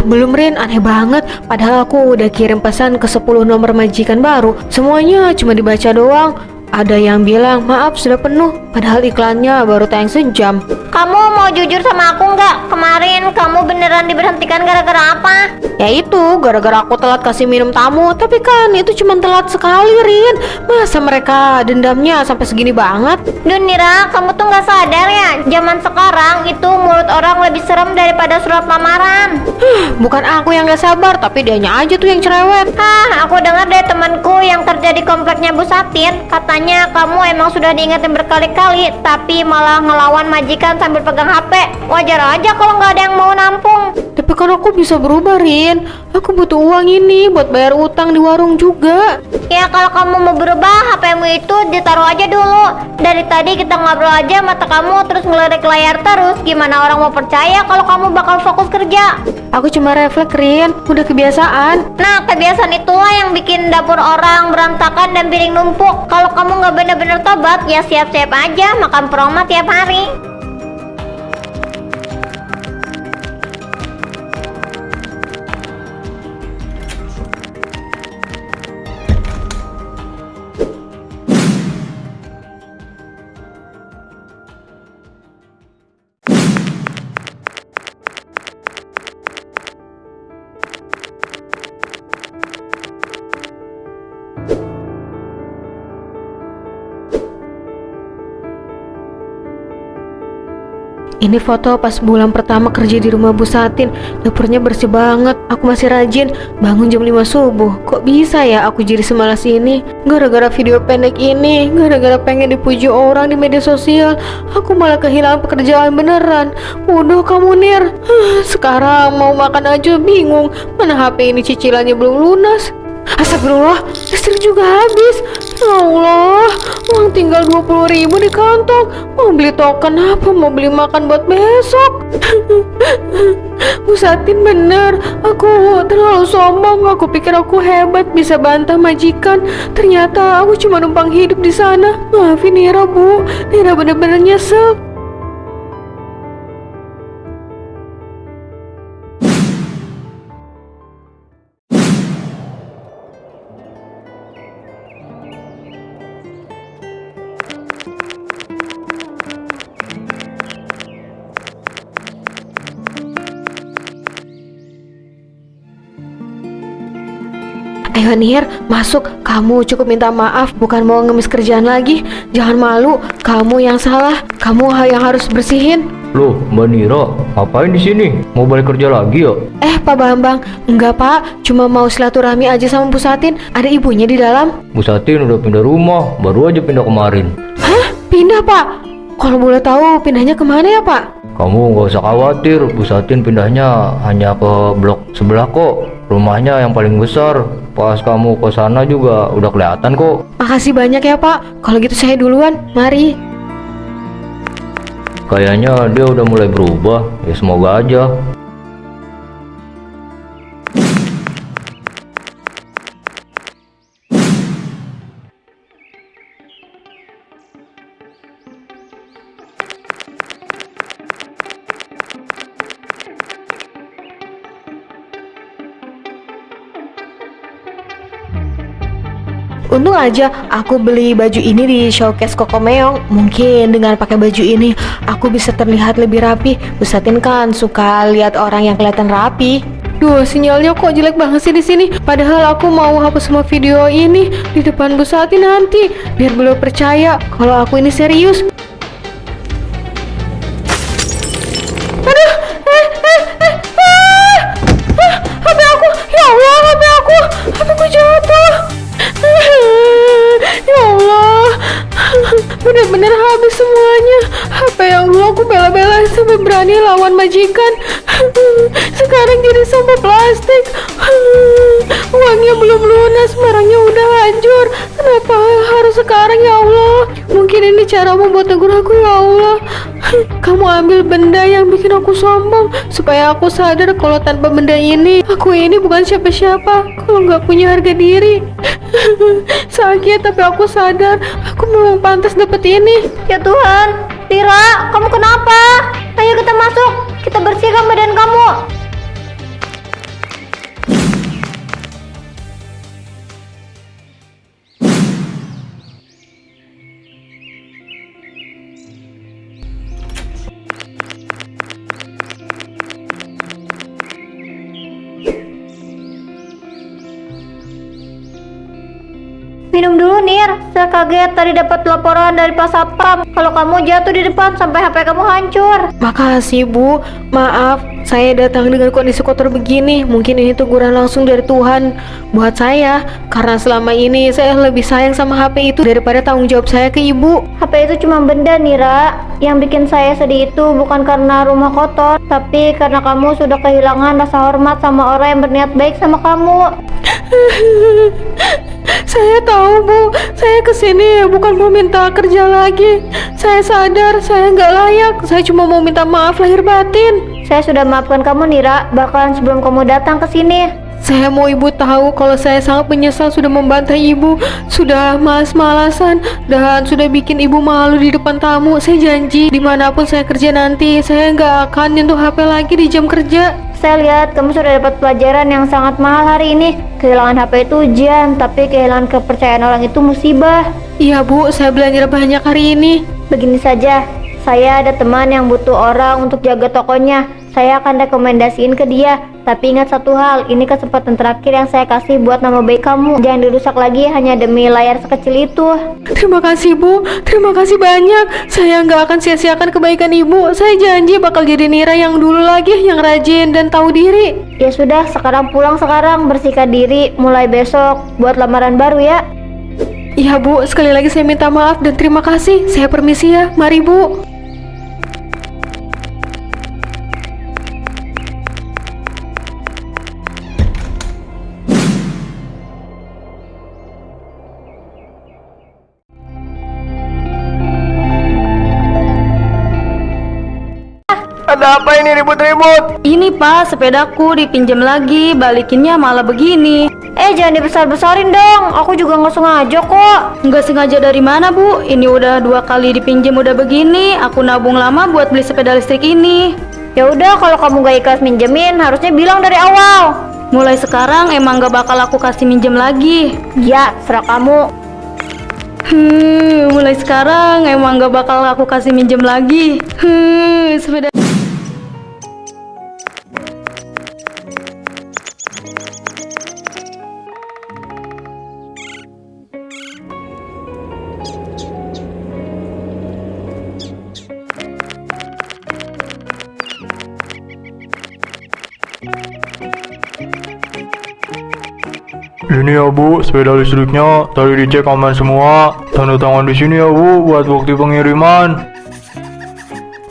Belum Rin, aneh banget. Padahal aku udah kirim pesan ke 10 nomor majikan baru. Semuanya cuma dibaca doang. Ada yang bilang maaf sudah penuh, padahal iklannya baru tayang sejam. Kamu mau jujur sama aku nggak? Kemarin kamu beneran diberhentikan gara-gara apa? Ya itu, gara-gara aku telat kasih minum tamu. Tapi kan itu cuma telat sekali Rin. Masa mereka dendamnya sampai segini banget? Duh Nira, kamu tuh nggak sadar ya? Zaman sekarang itu mulut orang lebih serem daripada surat lamaran. Bukan aku yang gak sabar, tapi dianya aja tuh yang cerewet. Aku dengar dari temanku yang kerja di kompleknya Bu Satin. Katanya kamu emang sudah diingetin berkali-kali, tapi malah ngelawan majikan sambil pegang HP. Wajar aja kalau nggak ada yang mau nampung. Tapi kan aku bisa berubah Rin. Aku butuh uang ini buat bayar utang di warung juga. Ya kalau kamu mau berubah, HP-mu itu ditaruh aja dulu. Dari tadi kita ngobrol aja, mata kamu terus ngelirik layar terus, gimana orang mau percaya kalau kamu bakal fokus kerja? Aku cuma refleks, Rin. Udah kebiasaan. Nah, kebiasaan itulah yang bikin dapur orang berantakan dan piring numpuk. Kalau kamu nggak bener-bener tobat, ya siap-siap aja makan peroma tiap hari. Ini foto pas bulan pertama kerja di rumah Bu Satin. Dapurnya bersih banget. Aku masih rajin bangun jam 5 subuh. Kok bisa ya aku jadi semalas ini? Gara-gara video pendek ini, gara-gara pengen dipuji orang di media sosial, aku malah kehilangan pekerjaan beneran. Bodoh kamu, Nir. Sekarang mau makan aja bingung. Mana HP ini cicilannya belum lunas. Astagfirullah, listrik juga habis. Ya Allah, uang tinggal 20.000 di kantong. Mau beli token apa? Mau beli makan buat besok. Bu Satin bener, aku terlalu sombong. Aku pikir aku hebat bisa bantah majikan. Ternyata aku cuma numpang hidup di sana. Maafin Nira, Bu. Nira bener-bener nyesel. Ayo Nir, masuk. Kamu cukup minta maaf, bukan mau ngemis kerjaan lagi. Jangan malu, kamu yang salah. Kamu yang harus bersihin. Loh, Mbak Nira, ngapain di sini? Mau balik kerja lagi ya? Pak Bambang, enggak Pak, cuma mau silaturahmi aja sama Bu Satin. Ada ibunya di dalam. Bu Satin udah pindah rumah, baru aja pindah kemarin. Hah? Pindah Pak? Kalau boleh tahu pindahnya kemana ya Pak? Kamu nggak usah khawatir, Bu Satin pindahnya hanya ke blok sebelah kok. Rumahnya yang paling besar. Pas kamu ke sana juga udah kelihatan kok. Makasih banyak ya Pak. Kalau gitu saya duluan, mari. Kayaknya dia udah mulai berubah. Ya semoga aja. Untung aja aku beli baju ini di showcase Koko Meong. Mungkin dengan pakai baju ini aku bisa terlihat lebih rapi. Bu Satin kan suka lihat orang yang kelihatan rapi. Duh, sinyalnya kok jelek banget sih di sini. Padahal aku mau hapus semua video ini di depan Bu Satin nanti, biar beliau percaya kalau aku ini serius. Aduh, HP aku, ya Allah, HP aku jatuh. Ya Allah, bener-bener habis semuanya. HP yang dulu aku bela-belain sampai berani lawan majikan, sekarang jadi sampah plastik. Uangnya belum lunas, barangnya udah hancur. Kenapa harus sekarang ya Allah? Mungkin ini caramu buat tegur aku ya Allah. Kamu ambil benda yang bikin aku sombong, supaya aku sadar kalau tanpa benda ini aku ini bukan siapa-siapa. Kalau nggak punya harga diri. Sakit tapi aku sadar aku memang pantas dapat ini. Ya Tuhan, Tira, kamu kenapa? Ayo kita masuk, kita bersihkan badan kamu. Minum dulu Nir, saya kaget tadi dapat laporan dari Pak Satpam kalau kamu jatuh di depan sampai HP kamu hancur. Makasih Bu, maaf saya datang dengan kondisi kotor begini. Mungkin ini teguran langsung dari Tuhan buat saya, karena selama ini saya lebih sayang sama HP itu daripada tanggung jawab saya ke Ibu. HP itu cuma benda Nira. Yang bikin saya sedih itu bukan karena rumah kotor, tapi karena kamu sudah kehilangan rasa hormat sama orang yang berniat baik sama kamu. Saya tahu Bu, saya kesini bukan mau minta kerja lagi. Saya sadar saya nggak layak. Saya cuma mau minta maaf lahir batin. Saya sudah maafkan kamu Nira, bahkan sebelum kamu datang ke sini. Saya mau ibu tahu kalau saya sangat menyesal sudah membantai ibu, sudah malas-malasan, dan sudah bikin ibu malu di depan tamu. Saya janji dimanapun saya kerja nanti, saya nggak akan nyentuh HP lagi di jam kerja. Saya lihat kamu sudah dapat pelajaran yang sangat mahal hari ini. Kehilangan HP itu ujian, tapi kehilangan kepercayaan orang itu musibah. Iya Bu, saya belajar banyak hari ini. Begini saja, saya ada teman yang butuh orang untuk jaga tokonya. Saya akan rekomendasiin ke dia. Tapi ingat satu hal, ini kesempatan terakhir yang saya kasih buat nama baik kamu. Jangan dirusak lagi hanya demi layar sekecil itu. Terima kasih Bu, terima kasih banyak. Saya nggak akan sia-siakan kebaikan ibu. Saya janji bakal jadi Nira yang dulu lagi, yang rajin dan tahu diri. Ya sudah, sekarang pulang sekarang, bersihkan diri. Mulai besok buat lamaran baru ya. Iya Bu, sekali lagi saya minta maaf dan terima kasih. Saya permisi ya, mari Bu. Ada apa ini ribut-ribut? Ini Pak, sepedaku dipinjam lagi, balikinnya malah begini. Jangan dibesar-besarin dong. Aku juga nggak sengaja kok. Nggak sengaja dari mana Bu? Ini udah 2 kali dipinjam udah begini. Aku nabung lama buat beli sepeda listrik ini. Ya udah, kalau kamu gak ikhlas minjemin, harusnya bilang dari awal. Mulai sekarang emang nggak bakal aku kasih minjem lagi. Ya, serah kamu. Mulai sekarang emang nggak bakal aku kasih minjem lagi. Sepeda. Ini ya Bu, sepeda listriknya tadi dicek aman semua. Tanda tangan di sini ya Bu buat bukti pengiriman.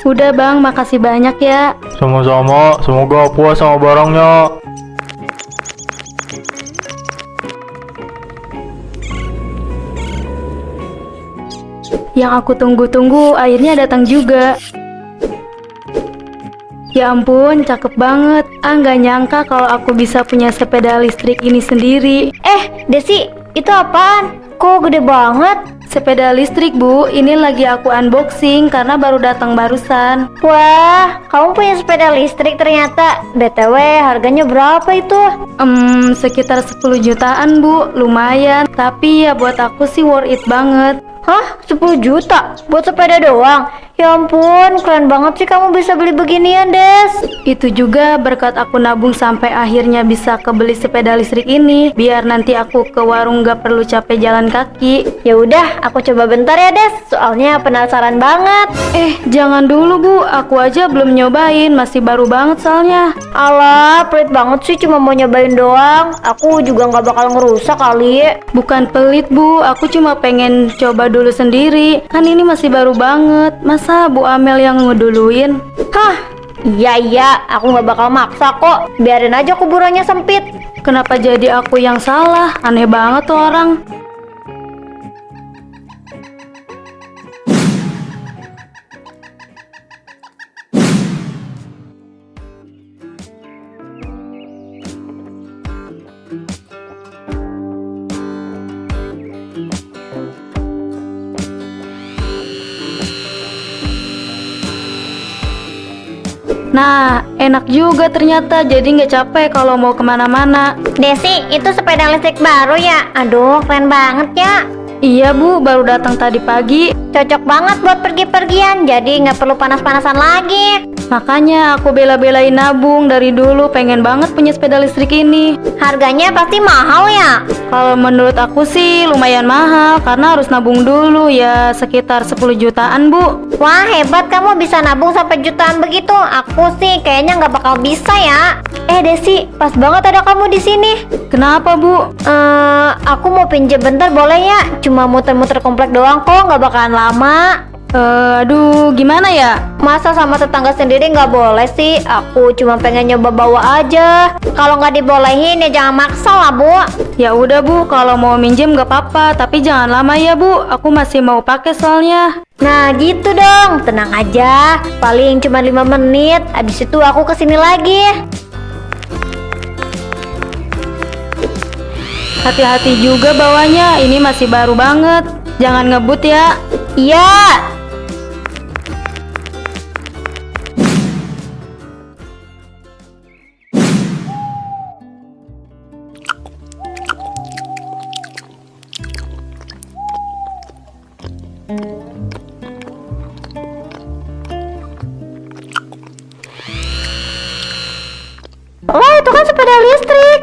Udah Bang, makasih banyak ya. Sama-sama, semoga puas sama barangnya. Yang aku tunggu-tunggu akhirnya datang juga. Ya ampun, cakep banget. Nggak nyangka kalau aku bisa punya sepeda listrik ini sendiri. Desi, itu apaan? Kok gede banget? Sepeda listrik Bu, ini lagi aku unboxing karena baru datang barusan. Wah, kamu punya sepeda listrik ternyata. BTW, harganya berapa itu? Sekitar 10 jutaan Bu, lumayan. Tapi ya buat aku sih worth it banget. Hah? 10 juta? Buat sepeda doang? Ya ampun, keren banget sih kamu bisa beli beginian, Des. Itu juga berkat aku nabung sampai akhirnya bisa kebeli sepeda listrik ini. Biar nanti aku ke warung gak perlu capek jalan kaki. Ya udah, aku coba bentar ya, Des. Soalnya penasaran banget. Jangan dulu Bu, aku aja belum nyobain, masih baru banget soalnya. Alah, pelit banget sih, cuma mau nyobain doang. Aku juga nggak bakal ngerusak kali. Bukan pelit Bu, aku cuma pengen coba dulu sendiri. Kan ini masih baru banget, masa Bu Amel yang ngeduluin? Hah? Iya, aku nggak bakal maksa kok. Biarin aja kuburannya sempit. Kenapa jadi aku yang salah? Aneh banget tuh orang. Nah, enak juga ternyata, jadi nggak capek kalau mau kemana-mana. Desi, itu sepeda listrik baru ya? Aduh, keren banget ya. Iya Bu, baru datang tadi pagi. Cocok banget buat pergi-pergian, jadi nggak perlu panas-panasan lagi. Makanya aku bela-belain nabung dari dulu, pengen banget punya sepeda listrik ini. Harganya pasti mahal ya? Kalau menurut aku sih lumayan mahal, karena harus nabung dulu ya sekitar 10 jutaan Bu. Wah, hebat kamu bisa nabung sampai jutaan begitu. Aku sih kayaknya nggak bakal bisa ya. Desi, pas banget ada kamu di sini. Kenapa Bu? Aku mau pinjam bentar boleh ya? Cuma muter-muter komplek doang kok, nggak bakalan lama. Aduh, gimana ya? Masa sama tetangga sendiri nggak boleh sih? Aku cuma pengen nyoba bawa aja. Kalau nggak dibolehin ya jangan maksa lah, Bu. Ya udah Bu, kalau mau minjem gak apa-apa, tapi jangan lama ya Bu. Aku masih mau pakai soalnya. Nah gitu dong, tenang aja. Paling cuma 5 menit, habis itu aku kesini lagi. Hati-hati juga bawanya, ini masih baru banget. Jangan ngebut ya. Iya. Wah, itu kan sepeda listrik.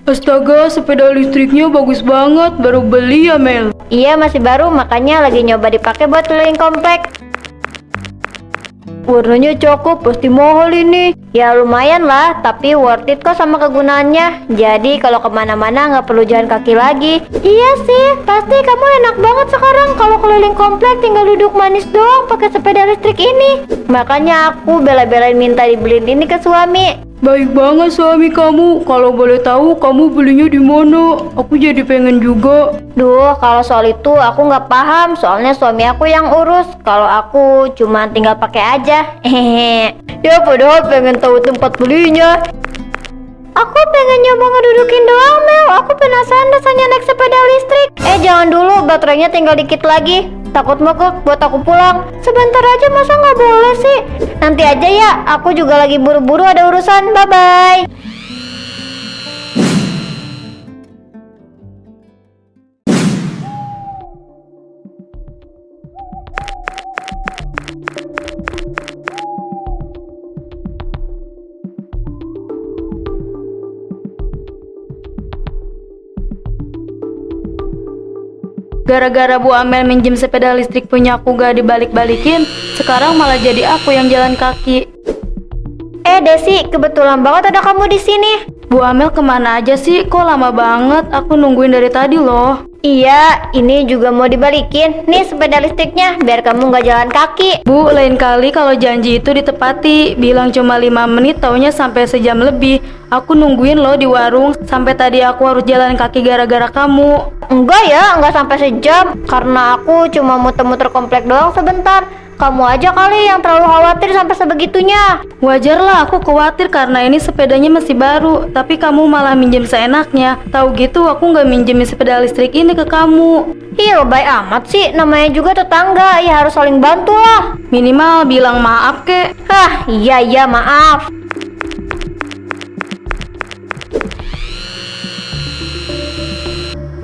Astaga, sepeda listriknya bagus banget, baru beli ya Mel. Iya, masih baru, makanya lagi nyoba dipakai buat keliling komplek. Warnanya cakep, pasti mahal ini. Ya lumayan lah, tapi worth it kok sama kegunaannya. Jadi kalau kemana-mana nggak perlu jalan kaki lagi. Iya sih, pasti kamu enak banget sekarang kalau keliling komplek tinggal duduk manis doang pakai sepeda listrik ini. Makanya aku bela-belain minta dibeliin ini ke suami. Baik banget suami kamu. Kalau boleh tahu kamu belinya di mana? Aku jadi pengen juga. Duh, kalau soal itu aku nggak paham. Soalnya suami aku yang urus. Kalau aku cuma tinggal pakai aja. Hehehe. Ya padahal pengen tahu tempat belinya. Aku pengen nyoba ngedudukin doang, Mel. Aku penasaran rasanya naik sepeda listrik. Jangan dulu, baterainya tinggal dikit lagi. Takut mogok buat aku pulang. Sebentar aja, masa nggak boleh sih? Nanti aja ya, aku juga lagi buru-buru ada urusan. Bye-bye. Gara-gara Bu Amel minjem sepeda listrik punya aku gak dibalik-balikin, sekarang malah jadi aku yang jalan kaki. Desi, kebetulan banget ada kamu di sini. Bu Amel kemana aja sih? Kok lama banget? Aku nungguin dari tadi loh. Iya, ini juga mau dibalikin. Nih sepeda listriknya, biar kamu nggak jalan kaki. Bu, lain kali kalau janji itu ditepati. Bilang cuma 5 menit, taunya sampai sejam lebih. Aku nungguin loh di warung. Sampai tadi aku harus jalan kaki gara-gara kamu. Enggak ya, enggak sampai sejam. Karena aku cuma muter-muter komplek doang sebentar. Kamu aja kali yang terlalu khawatir sampai sebegitunya. Wajar lah aku khawatir karena ini sepedanya masih baru. Tapi kamu malah minjem seenaknya. Tahu gitu aku nggak minjemin sepeda listrik ini ke kamu. Ih, lebay amat sih. Namanya juga tetangga, ya harus saling bantu lah. Minimal bilang maaf kek. Hah, iya maaf.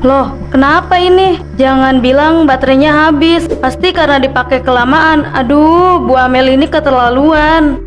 Loh, kenapa ini? Jangan bilang baterainya habis. Pasti karena dipakai kelamaan. Aduh, Bu Amel ini keterlaluan.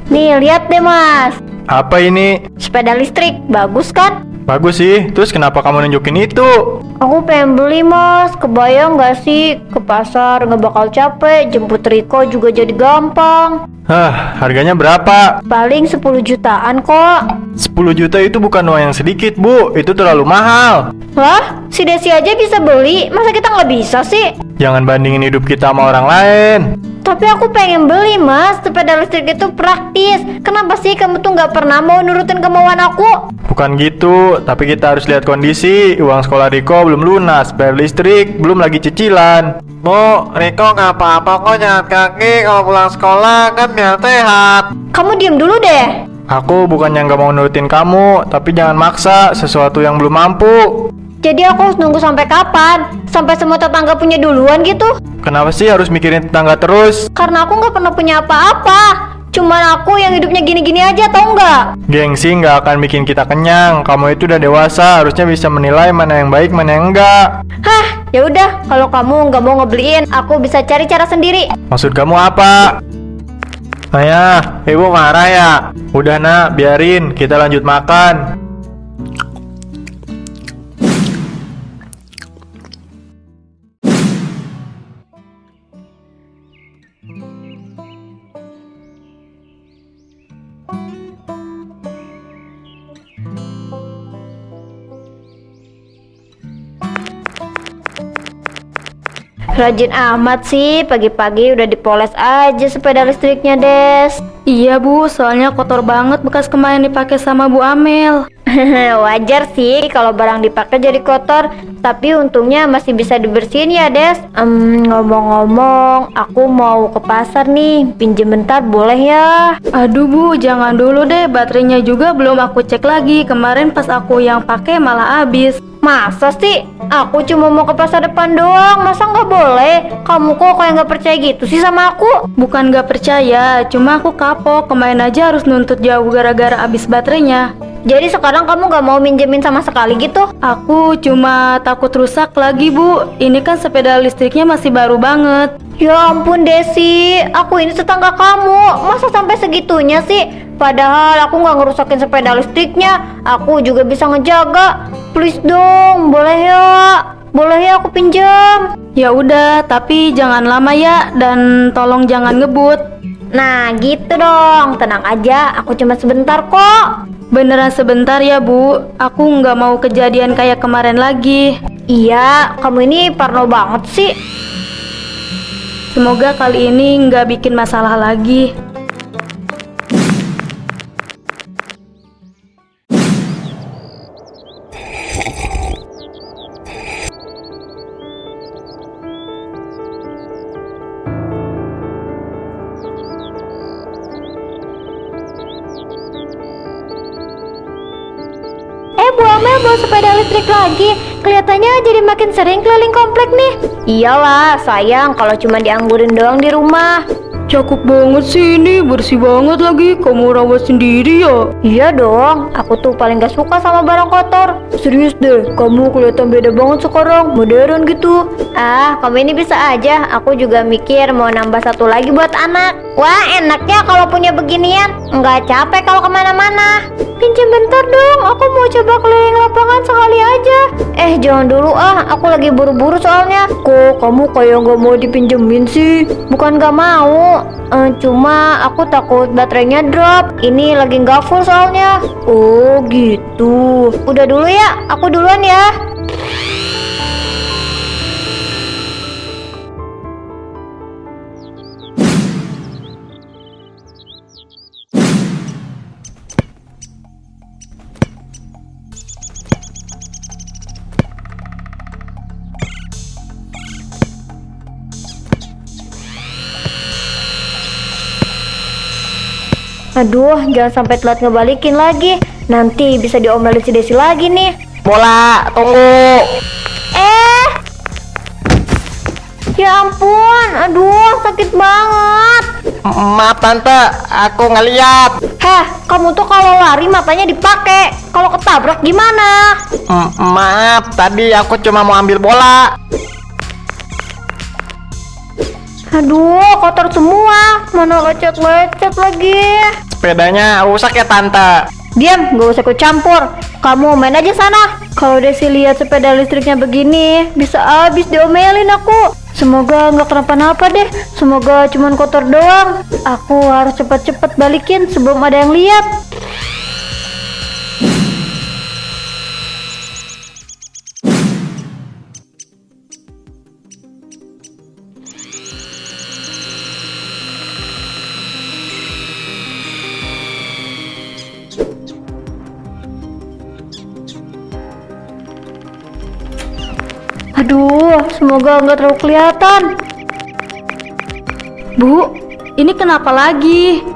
Nih, lihat deh mas. Apa ini? Sepeda listrik, bagus kan? Bagus sih, terus kenapa kamu nunjukin itu? Aku pengen beli mas, kebayang gak sih? Ke pasar nggak bakal capek, jemput Riko juga jadi gampang. Hah, harganya berapa? Paling 10 jutaan kok. 10 juta itu bukan uang yang sedikit, Bu. Itu terlalu mahal. Lah, si Desi aja bisa beli, masa kita nggak bisa sih? Jangan bandingin hidup kita sama orang lain. Tapi aku pengen beli mas, sepeda listrik itu praktis. Kenapa sih kamu tuh nggak pernah mau nurutin kemauan aku? Bukan gitu, tapi kita harus lihat kondisi. Uang sekolah Riko belum lunas, bayar listrik, belum lagi cicilan. Bu, Riko nggak apa-apa kok jalan kaki kalau pulang sekolah, kan biar sehat. Kamu diem dulu deh. Aku bukannya nggak mau nurutin kamu, tapi jangan maksa sesuatu yang belum mampu. Jadi aku harus nunggu sampai kapan? Sampai semua tetangga punya duluan gitu? Kenapa sih harus mikirin tetangga terus? Karena aku nggak pernah punya apa-apa. Cuman aku yang hidupnya gini-gini aja, tau nggak? Gengsi nggak akan bikin kita kenyang. Kamu itu udah dewasa, harusnya bisa menilai mana yang baik, mana yang enggak. Hah, ya udah. Kalau kamu nggak mau ngebeliin, aku bisa cari cara sendiri. Maksud kamu apa? Ayah, ibu marah ya? Udah nak, biarin, kita lanjut makan. Rajin amat sih, pagi-pagi udah dipoles aja sepeda listriknya, Des. Iya Bu, soalnya kotor banget bekas kemarin dipakai sama Bu Amel. Wajar sih kalau barang dipakai jadi kotor, tapi untungnya masih bisa dibersihin ya, Des. Ngomong-ngomong, aku mau ke pasar nih, pinjem bentar boleh ya? Aduh Bu, jangan dulu deh, baterainya juga belum aku cek lagi. Kemarin pas aku yang pakai malah habis. Masa sih? Aku cuma mau ke pasar depan doang, masa nggak boleh? Kamu kok kayak nggak percaya gitu sih sama aku? Bukan gak percaya, cuma aku kapok. Kemarin aja harus nuntut jauh gara-gara habis baterainya. Jadi sekarang kamu nggak mau minjemin sama sekali gitu? Aku cuma takut rusak lagi Bu. Ini kan sepeda listriknya masih baru banget. Ya ampun Desi, aku ini tetangga kamu, masa sampai segitunya sih? Padahal aku nggak ngerusakin sepeda listriknya, aku juga bisa ngejaga. Please dong, boleh ya? Boleh ya aku pinjam? Ya udah, tapi jangan lama ya, dan tolong jangan ngebut. Nah gitu dong, tenang aja, aku cuma sebentar kok. Beneran sebentar ya Bu, aku nggak mau kejadian kayak kemarin lagi. Iya, kamu ini parno banget sih. Semoga kali ini nggak bikin masalah lagi. Bu Amel bawa sepeda listrik lagi. Kelihatannya jadi makin sering keliling komplek nih. Iyalah, sayang kalau cuma dianggurin doang di rumah. Cakep banget sih ini, bersih banget lagi. Kamu rawat sendiri ya? Iya dong, aku tuh paling gak suka sama barang kotor. Serius deh, kamu kelihatan beda banget sekarang, modern gitu. Ah, kamu ini bisa aja. Aku juga mikir mau nambah satu lagi buat anak. Wah, enaknya kalau punya beginian. Nggak capek kalau kemana-mana. Pinjam bentar dong, aku mau coba keliling lapangan sekali aja. Jangan dulu ah, aku lagi buru-buru soalnya. Kok kamu kayak nggak mau dipinjemin sih? Bukan nggak mau, cuma aku takut baterainya drop. Ini lagi nggak full soalnya. Oh gitu. Udah dulu ya, aku duluan ya. Aduh, jangan sampai telat ngebalikin lagi. Nanti bisa diomelin si Desi lagi nih. Bola, tunggu. Ya ampun, aduh sakit banget. Maaf tante, aku ngeliat. Heh, kamu tuh kalau lari matanya dipakai. Kalau ketabrak gimana? Maaf, tadi aku cuma mau ambil bola. Aduh, kotor semua. Mana lecet-lecet lagi. Sepedanya rusak ya tante. Diam, gak usah ikut campur. Kamu main aja sana. Kalau Desi lihat sepeda listriknya begini, bisa habis diomelin aku. Semoga nggak kenapa-napa deh. Semoga cuman kotor doang. Aku harus cepet-cepet balikin sebelum ada yang lihat. Aduh, semoga nggak terlalu kelihatan. Bu, ini kenapa lagi?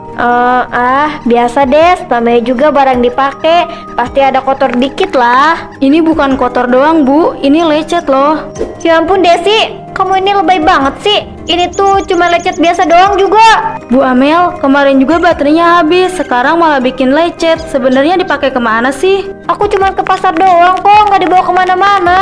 Biasa Des, namanya juga barang dipakai, pasti ada kotor dikit lah. Ini bukan kotor doang Bu, ini lecet loh. Ya ampun Desi, kamu ini lebay banget sih. Ini tuh cuma lecet biasa doang juga. Bu Amel, kemarin juga baterainya habis, sekarang malah bikin lecet. Sebenarnya dipakai kemana sih? Aku cuma ke pasar doang kok, nggak dibawa kemana-mana.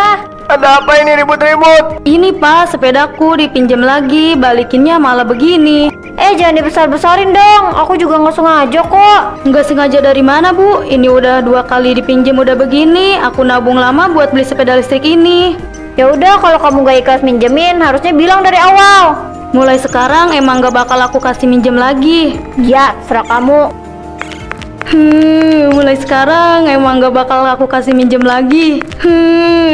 Ada apa ini ribut-ribut? Ini Pak, sepedaku dipinjam lagi, balikinnya malah begini. Jangan dibesar-besarin dong, aku juga nggak sengaja kok. Nggak sengaja dari mana Bu? Ini udah 2 kali dipinjam udah begini. Aku nabung lama buat beli sepeda listrik ini. Ya udah, kalau kamu gak ikhlas minjemin, harusnya bilang dari awal. Mulai sekarang emang gak bakal aku kasih minjem lagi. Ya, serah kamu. Mulai sekarang emang gak bakal aku kasih minjem lagi.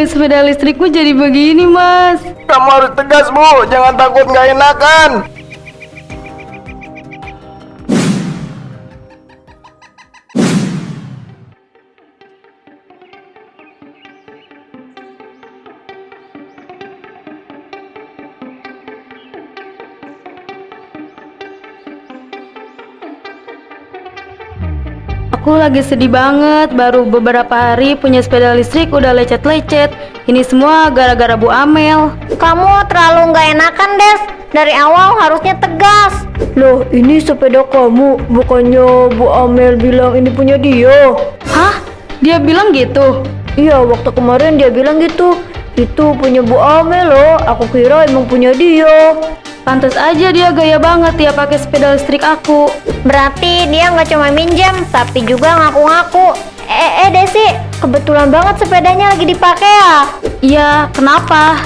Sepeda listrikku jadi begini, Mas. Kamu harus tegas, Bu. Jangan takut nggak enakan. Aku lagi sedih banget, baru beberapa hari punya sepeda listrik udah lecet-lecet. Ini semua gara-gara Bu Amel. Kamu terlalu nggak enakan, Des. Dari awal harusnya tegas. Loh, ini sepeda kamu. Bukannya Bu Amel bilang ini punya dia? Hah? Dia bilang gitu? Iya, waktu kemarin dia bilang gitu. Itu punya Bu Amel loh. Aku kira emang punya dia. Pantes aja dia gaya banget ya pakai sepeda listrik aku. Berarti dia nggak cuma minjem, tapi juga ngaku-ngaku. Desi, kebetulan banget sepedanya lagi dipakai ya. Iya, kenapa?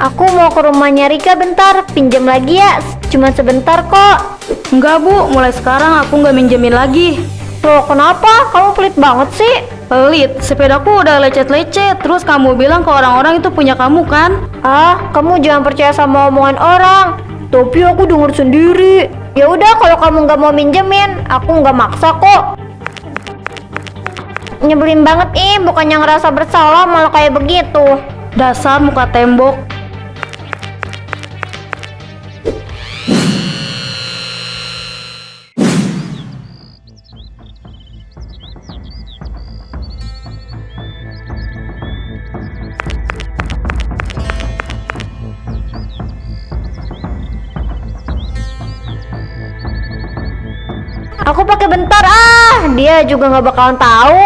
Aku mau ke rumahnya Rika bentar, pinjam lagi ya. Cuma sebentar kok. Enggak Bu, mulai sekarang aku nggak minjemin lagi. Loh, kenapa? Kamu pelit banget sih. Pelit, sepedaku udah lecet-lecet. Terus kamu bilang ke orang-orang itu punya kamu kan? Ah, kamu jangan percaya sama omongan orang. Tapi aku dengar sendiri. Ya udah, kalau kamu nggak mau minjemin, aku nggak maksa kok. Nyebelin banget bukannya ngerasa bersalah malah kayak begitu. Dasar muka tembok. Aku pakai bentar dia juga nggak bakalan tahu.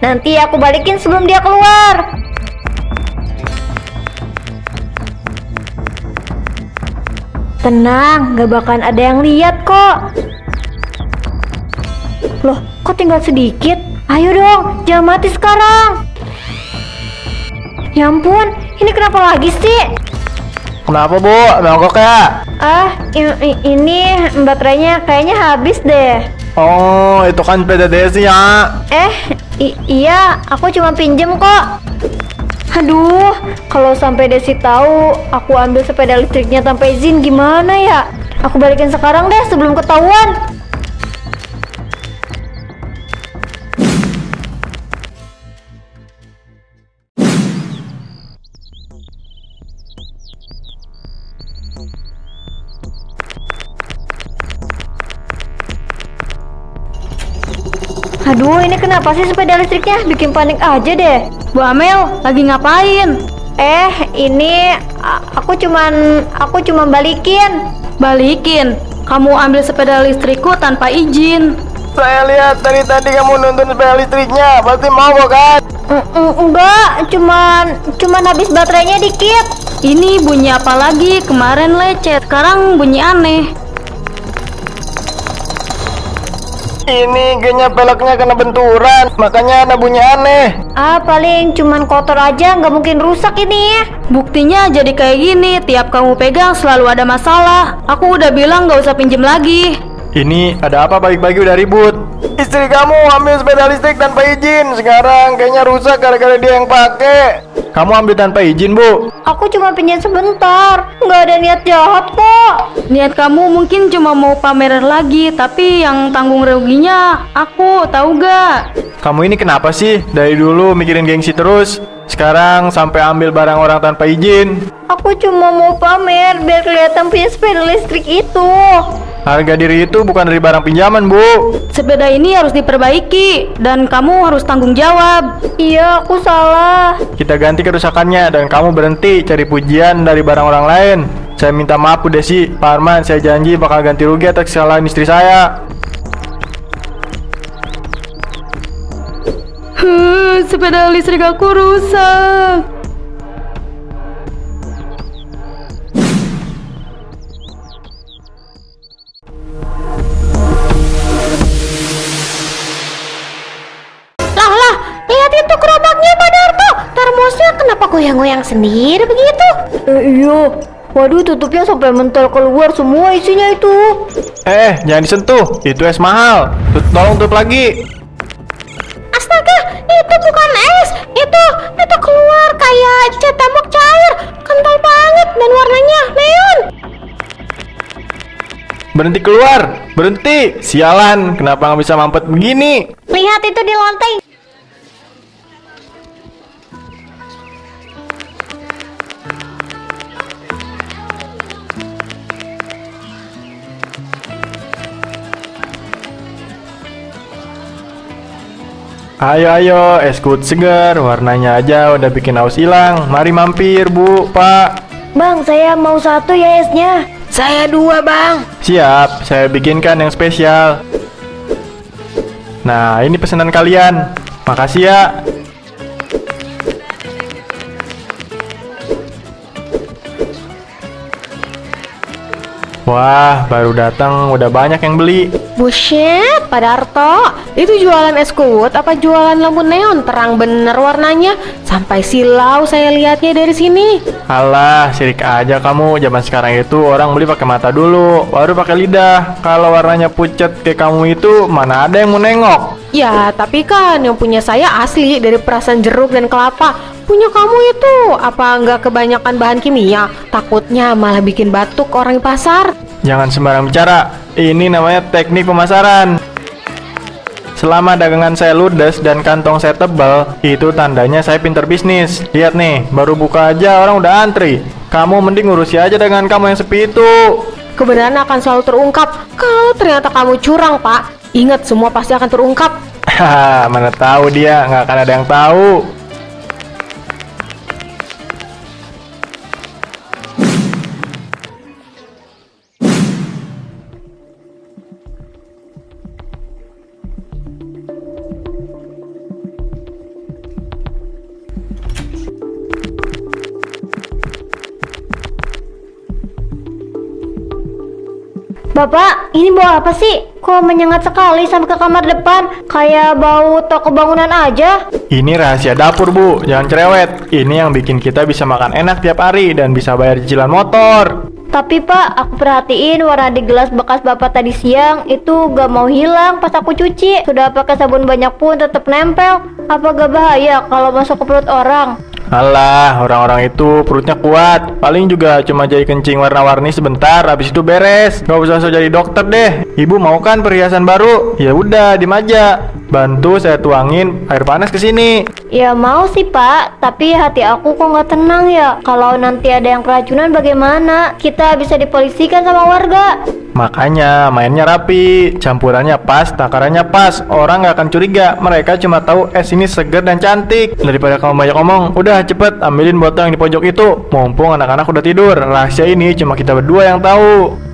Nanti aku balikin sebelum dia keluar. Tenang, nggak bakalan ada yang lihat kok. Loh, kok tinggal sedikit? Ayo dong, jangan mati sekarang. Ya ampun, ini kenapa lagi sih? Kenapa, Bu? Mogok ya? Ini baterainya kayaknya habis deh. Oh, itu kan sepeda Desi ya. Iya, aku cuma pinjem kok. Aduh, kalau sampai Desi tahu aku ambil sepeda listriknya tanpa izin gimana ya? Aku balikin sekarang deh sebelum ketahuan. Aduh, ini kenapa sih sepeda listriknya? Bikin panik aja deh. Bu Amel, lagi ngapain? Ini aku cuman balikin. Balikin? Kamu ambil sepeda listrikku tanpa izin. Saya lihat dari tadi kamu nonton sepeda listriknya. Pasti mogok kan? Enggak, cuman habis baterainya dikit. Ini bunyi apa lagi? Kemarin lecet, sekarang bunyi aneh. Ini kayaknya peleknya kena benturan, makanya ada bunyi aneh. Paling cuman kotor aja, nggak mungkin rusak ini. Buktinya jadi kayak gini, tiap kamu pegang selalu ada masalah. Aku udah bilang gak usah pinjem lagi. Ini ada apa pagi-pagi udah ribut? Istri kamu ambil sepeda listrik tanpa izin. Sekarang kayaknya rusak gara-gara dia yang pakai. Kamu ambil tanpa izin, Bu? Aku cuma pinjam sebentar, nggak ada niat jahat kok. Niat kamu mungkin cuma mau pameran lagi, tapi yang tanggung ruginya aku, tahu gak? Kamu ini kenapa sih? Dari dulu mikirin gengsi terus. Sekarang sampai ambil barang orang tanpa izin. Aku cuma mau pamer biar kelihatan punya sepeda listrik itu. Harga diri itu bukan dari barang pinjaman, Bu. Sepeda ini harus diperbaiki, dan kamu harus tanggung jawab. Iya, aku salah. Kita ganti kerusakannya dan kamu berhenti cari pujian dari barang orang lain. Saya minta maaf, Bu Desi. Pak Arman, saya janji bakal ganti rugi atas kesalahan istri saya. Sepeda listrik aku rusak. Lihat itu gerobaknya, Pak Darto. Termosnya kenapa goyang-goyang sendiri begitu? Iya, Waduh, tutupnya sampai mental keluar semua isinya itu. Jangan disentuh, itu es mahal. Tolong tutup lagi. Astaga, itu bukan es. Itu keluar kayak cat tembok cair. Kental banget dan warnanya neon. Berhenti keluar, berhenti. Sialan, kenapa nggak bisa mampet begini? Lihat itu di lantai. Ayo, es kuut segar. Warnanya aja udah bikin haus hilang. Mari mampir, Bu, Pak. Bang, saya mau 1 ya esnya. Saya 2, Bang. Siap, saya bikinkan yang spesial. Nah, ini pesanan kalian. Makasih ya. Wah, baru datang udah banyak yang beli. Buset, Pak Darto. Itu jualan es kuut apa jualan lampu neon? Terang bener warnanya. Sampai silau saya lihatnya dari sini. Alah, sirik aja kamu. Zaman sekarang itu orang beli pakai mata dulu, baru pakai lidah. Kalau warnanya pucat kayak kamu itu, mana ada yang mau nengok? Ya, tapi kan yang punya saya asli dari perasan jeruk dan kelapa. Punya kamu itu apa nggak kebanyakan bahan kimia? Takutnya malah bikin batuk orang di pasar. Jangan sembarang bicara. Ini namanya teknik pemasaran. Selama dagangan saya ludes dan kantong saya tebal, itu tandanya saya pinter bisnis. Lihat nih, baru buka aja orang udah antri. Kamu mending ngurusi aja dengan kamu yang sepi itu. Kebenaran akan selalu terungkap. Kalau ternyata kamu curang, Pak, ingat semua pasti akan terungkap. Haha, mana tahu dia, nggak akan ada yang tahu. Bapak, ini bau apa sih? Kok menyengat sekali sampai ke kamar depan? Kayak bau toko bangunan aja. Ini rahasia dapur, Bu. Jangan cerewet. Ini yang bikin kita bisa makan enak tiap hari dan bisa bayar cicilan motor. Tapi Pak, aku perhatiin warna di gelas bekas Bapak tadi siang itu gak mau hilang pas aku cuci. Sudah pakai sabun banyak pun tetap nempel. Apa gak bahaya kalau masuk ke perut orang? Alah, orang-orang itu perutnya kuat. Paling juga cuma jahit kencing warna-warni sebentar, habis itu beres. Gak usah jadi dokter deh. Ibu mau kan perhiasan baru? Ya udah, diem aja. Bantu saya tuangin air panas ke sini. Ya mau sih Pak, tapi hati aku kok gak tenang ya. Kalau nanti ada yang keracunan bagaimana? Kita bisa dipolisikan sama warga. Makanya mainnya rapi, campurannya pas, takarannya pas. Orang gak akan curiga. Mereka cuma tahu es ini segar dan cantik. Daripada kamu banyak ngomong, udah cepet ambilin botol yang di pojok itu. Mumpung anak-anak udah tidur. Rahasia ini cuma kita berdua yang tahu.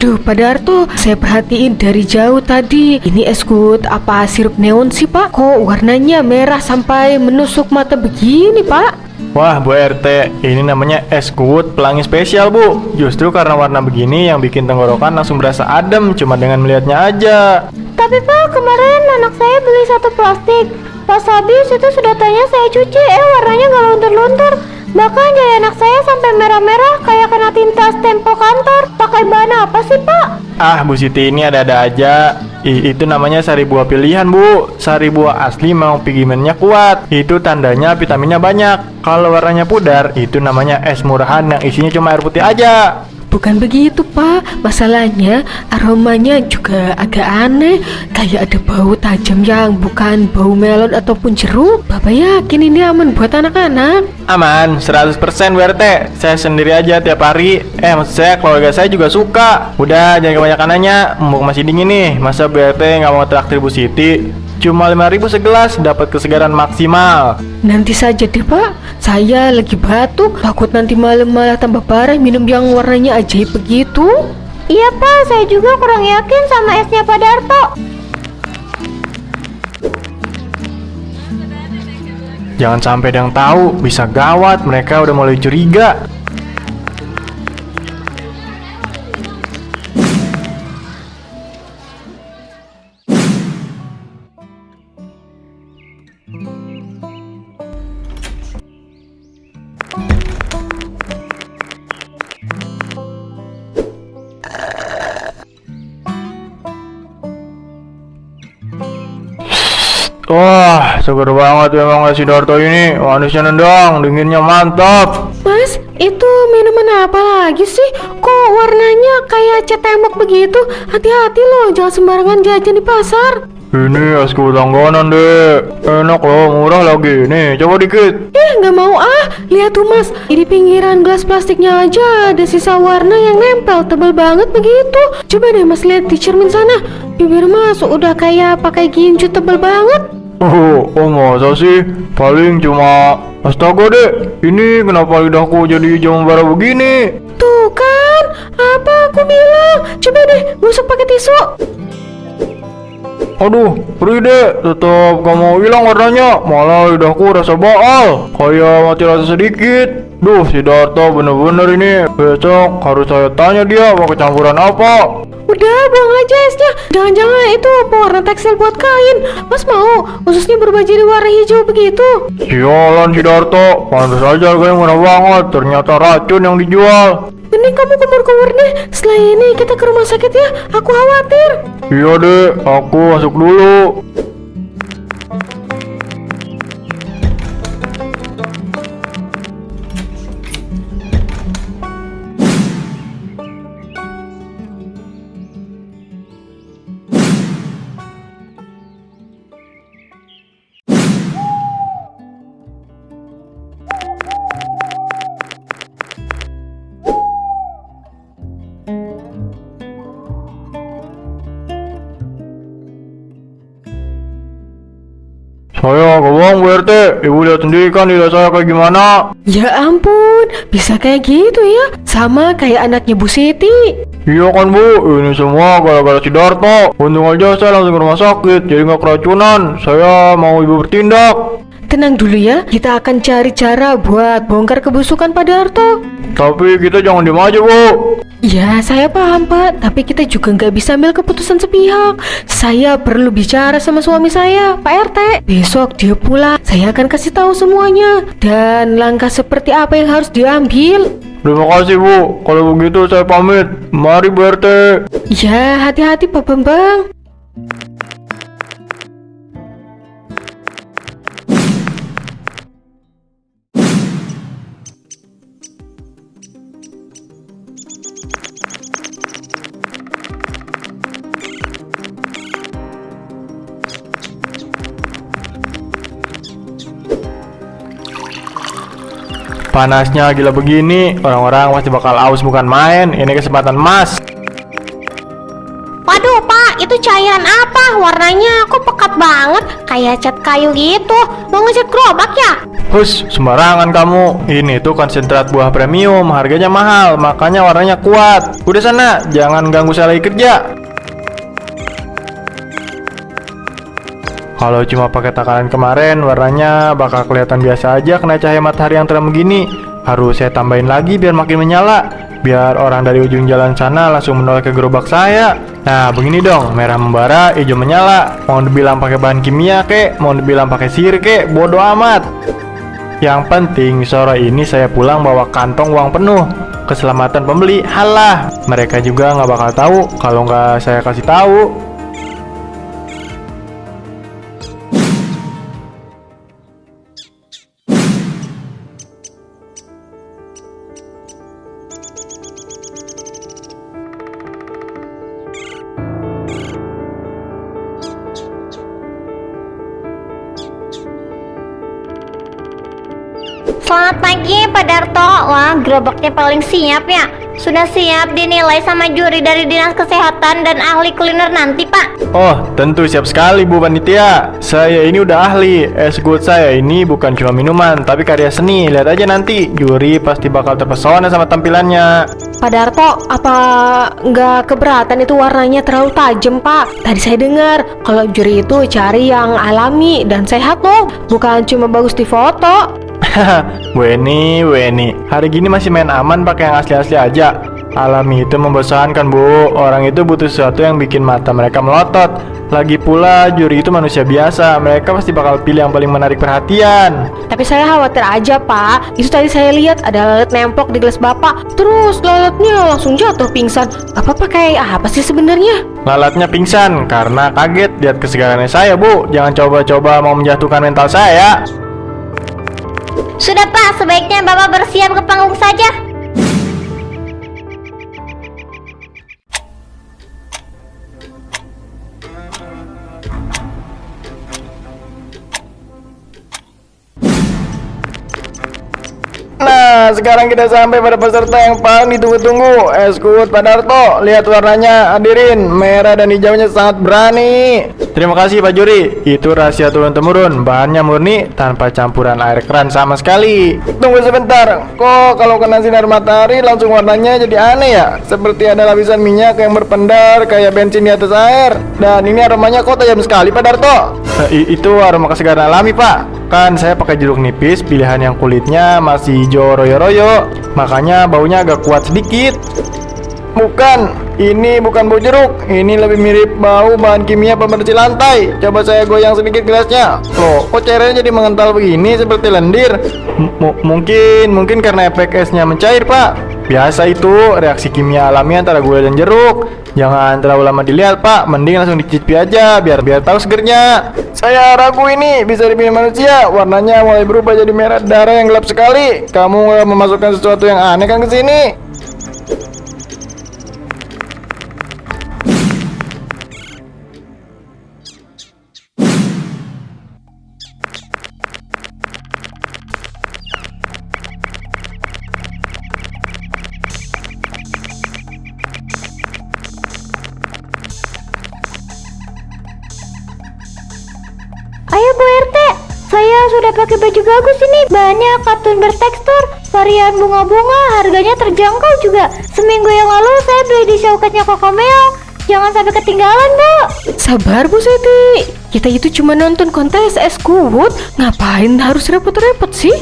Duh, Pak Darto, saya perhatiin dari jauh tadi. Ini es kuut apa sirup neon sih, Pak? Kok warnanya merah sampai menusuk mata begini, Pak? Wah, Bu RT, ini namanya es kuut pelangi spesial, Bu. Justru karena warna begini yang bikin tenggorokan langsung berasa adem cuma dengan melihatnya aja. Tapi Pak, kemarin anak saya beli 1 plastik. Pas habis itu sedotannya saya cuci, warnanya nggak luntur-luntur. Bahkan jari anak saya sampai merah-merah kayak kena tinta stempel kantor. Pakai bahan apa sih Pak? Ah, Bu Siti ini ada-ada aja. Itu namanya sari buah pilihan, Bu. Sari buah asli memang pigmennya kuat. Itu tandanya vitaminnya banyak. Kalau warnanya pudar, itu namanya es murahan yang isinya cuma air putih aja. Bukan begitu, Pak. Masalahnya aromanya juga agak aneh. Kayak ada bau tajam yang bukan bau melon ataupun jeruk. Bapak yakin ini aman buat anak-anak? Aman, 100% Bu RT. Saya sendiri aja tiap hari. Maksud saya keluarga saya juga suka. Udah, jangan kebanyakan nanya. Mumpung masih dingin nih. Masa Bu RT nggak mau traktir Bu Siti? Cuma 5.000 segelas, dapat kesegaran maksimal. Nanti saja deh, Pak. Saya lagi batuk. Takut nanti malam malah tambah parah minum yang warnanya ajaib begitu. Iya Pak, saya juga kurang yakin sama esnya Pak Darto. Jangan sampai ada yang tahu, bisa gawat, mereka udah mulai curiga. Wah, seger banget memang si Darto ini. Manisnya nendang, dinginnya mantap. Mas, itu minuman apa lagi sih? Kok warnanya kayak cat tembok begitu? Hati-hati loh, jangan sembarangan jajan di pasar. Ini es kue langganan deh. Enak loh, murah lagi. Nih, coba dikit. Nggak mau ah. Lihat tuh mas, di pinggiran gelas plastiknya aja ada sisa warna yang nempel, tebal banget begitu. Coba deh mas lihat di cermin sana. Bibir mas udah kayak pakai gincu tebal banget. Oh masa sih? Paling cuma... Astaga deh, ini kenapa lidahku jadi hijau membara begini? Tuh kan, apa aku bilang? Coba deh, gosok pakai tisu. Aduh, perih deh, tetap gak mau hilang warnanya. Malah lidahku rasa baal, kayak mati rasa sedikit. Duh, si Darto bener-bener ini. Besok harus saya tanya dia pakai campuran apa. Udah, buang aja esnya. Jangan-jangan itu pewarna tekstil buat kain. Mas mau khususnya berubah jadi warna hijau begitu? Sialan si Darto, pantas aja harganya murah banget. Ternyata racun yang dijual. Mending kamu kumur-kumur deh. Setelah ini kita ke rumah sakit ya. Aku khawatir. Iya deh, aku masuk dulu. Saya gak bohong Bu RT, Ibu lihat sendiri kan lidah saya kayak gimana. Ya ampun, bisa kayak gitu ya. Sama kayak anaknya Bu Siti. Iya kan Bu, ini semua gara-gara si Darto. Untung aja saya langsung ke rumah sakit, jadi gak keracunan. Saya mau Ibu bertindak. Tenang dulu ya, kita akan cari cara buat bongkar kebusukan Pak Darto. Tapi kita jangan diem aja Bu. Ya, saya paham Pak, tapi kita juga nggak bisa ambil keputusan sepihak. Saya perlu bicara sama suami saya, Pak RT. Besok dia pulang, saya akan kasih tahu semuanya dan langkah seperti apa yang harus diambil. Terima kasih Bu, kalau begitu saya pamit. Mari Bu RT. Ya, hati-hati Pak Bambang. Panasnya gila begini, orang-orang pasti bakal aus bukan main. Ini kesempatan emas. Waduh pak, itu cairan apa? Warnanya kok pekat banget, kayak cat kayu gitu. Mau ngecat gerobak ya? Hus, sembarangan kamu. Ini tuh konsentrat buah premium, harganya mahal, makanya warnanya kuat. Udah sana, jangan ganggu saya lagi kerja. Kalau cuma pakai takaran kemarin, warnanya bakal kelihatan biasa aja kena cahaya matahari yang terang begini. Harus saya tambahin lagi biar makin menyala, biar orang dari ujung jalan sana langsung menoleh ke gerobak saya. Nah, begini dong, merah membara, hijau menyala. Mau dibilang pakai bahan kimia kek, mau dibilang pakai sihir kek, bodo amat. Yang penting sore ini saya pulang bawa kantong uang penuh. Keselamatan pembeli, halah. Mereka juga nggak bakal tahu kalau nggak saya kasih tahu. Selamat pagi Pak Darto. Wah, gerobaknya paling siap ya. Sudah siap dinilai sama juri dari Dinas Kesehatan dan ahli kuliner nanti, Pak? Oh, tentu siap sekali Bu Panitia. Saya ini udah ahli. Es good saya ini bukan cuma minuman, tapi karya seni. Lihat aja nanti, juri pasti bakal terpesona sama tampilannya. Pak Darto, apa nggak keberatan itu warnanya terlalu tajam, Pak? Tadi saya dengar kalau juri itu cari yang alami dan sehat loh, bukan cuma bagus di foto. Weni, hari gini masih main aman pakai yang asli-asli aja. Alami itu membosankan Bu. Orang itu butuh sesuatu yang bikin mata mereka melotot. Lagi pula juri itu manusia biasa. Mereka pasti bakal pilih yang paling menarik perhatian. Tapi saya khawatir aja, Pak. Itu tadi saya lihat ada lalat nempok di gelas Bapak. Terus lalatnya langsung jatuh pingsan. Bapak pakai apa sih sebenarnya? Lalatnya pingsan karena kaget lihat kesegarannya saya Bu. Jangan coba-coba mau menjatuhkan mental saya. Sudah, Pak, sebaiknya Bapak bersiap ke panggung saja. Nah, sekarang kita sampai pada peserta yang paling ditunggu-tunggu. Es good Pak Darto. Lihat warnanya, hadirin. Merah dan hijaunya sangat berani. Terima kasih Pak Juri. Itu rahasia turun-temurun. Bahannya murni tanpa campuran air keran sama sekali. Tunggu sebentar. Kok kalau kena sinar matahari langsung warnanya jadi aneh ya? Seperti ada lapisan minyak yang berpendar kayak bensin di atas air. Dan ini aromanya kok tajam sekali Pak Darto. Itu aroma kesegaran alami Pak. Kan saya pakai jeruk nipis pilihan yang kulitnya masih hijau royo-royo, makanya baunya agak kuat sedikit. Bukan, ini bukan bau jeruk. Ini lebih mirip bau bahan kimia pembersih lantai. Coba saya goyang sedikit gelasnya. Loh, kok cairannya jadi mengental begini seperti lendir? Mungkin karena efek esnya mencair, Pak. Biasa itu reaksi kimia alami antara gula dan jeruk. Jangan terlalu lama dilihat, Pak. Mending langsung dicicipi aja biar tahu segernya. Saya ragu ini bisa dipilih manusia. Warnanya mulai berubah jadi merah darah yang gelap sekali. Kamu memasukkan sesuatu yang aneh kan ke sini? Ayo Bu RT, saya sudah pakai baju bagus ini. Bahannya katun bertekstur, varian bunga-bunga, harganya terjangkau juga. Seminggu yang lalu saya beli di Syaukatnya Kokomeo. Jangan sampai ketinggalan, Bu. Sabar Bu Seti, kita itu cuma nonton kontes es kuwut. Ngapain harus repot-repot sih?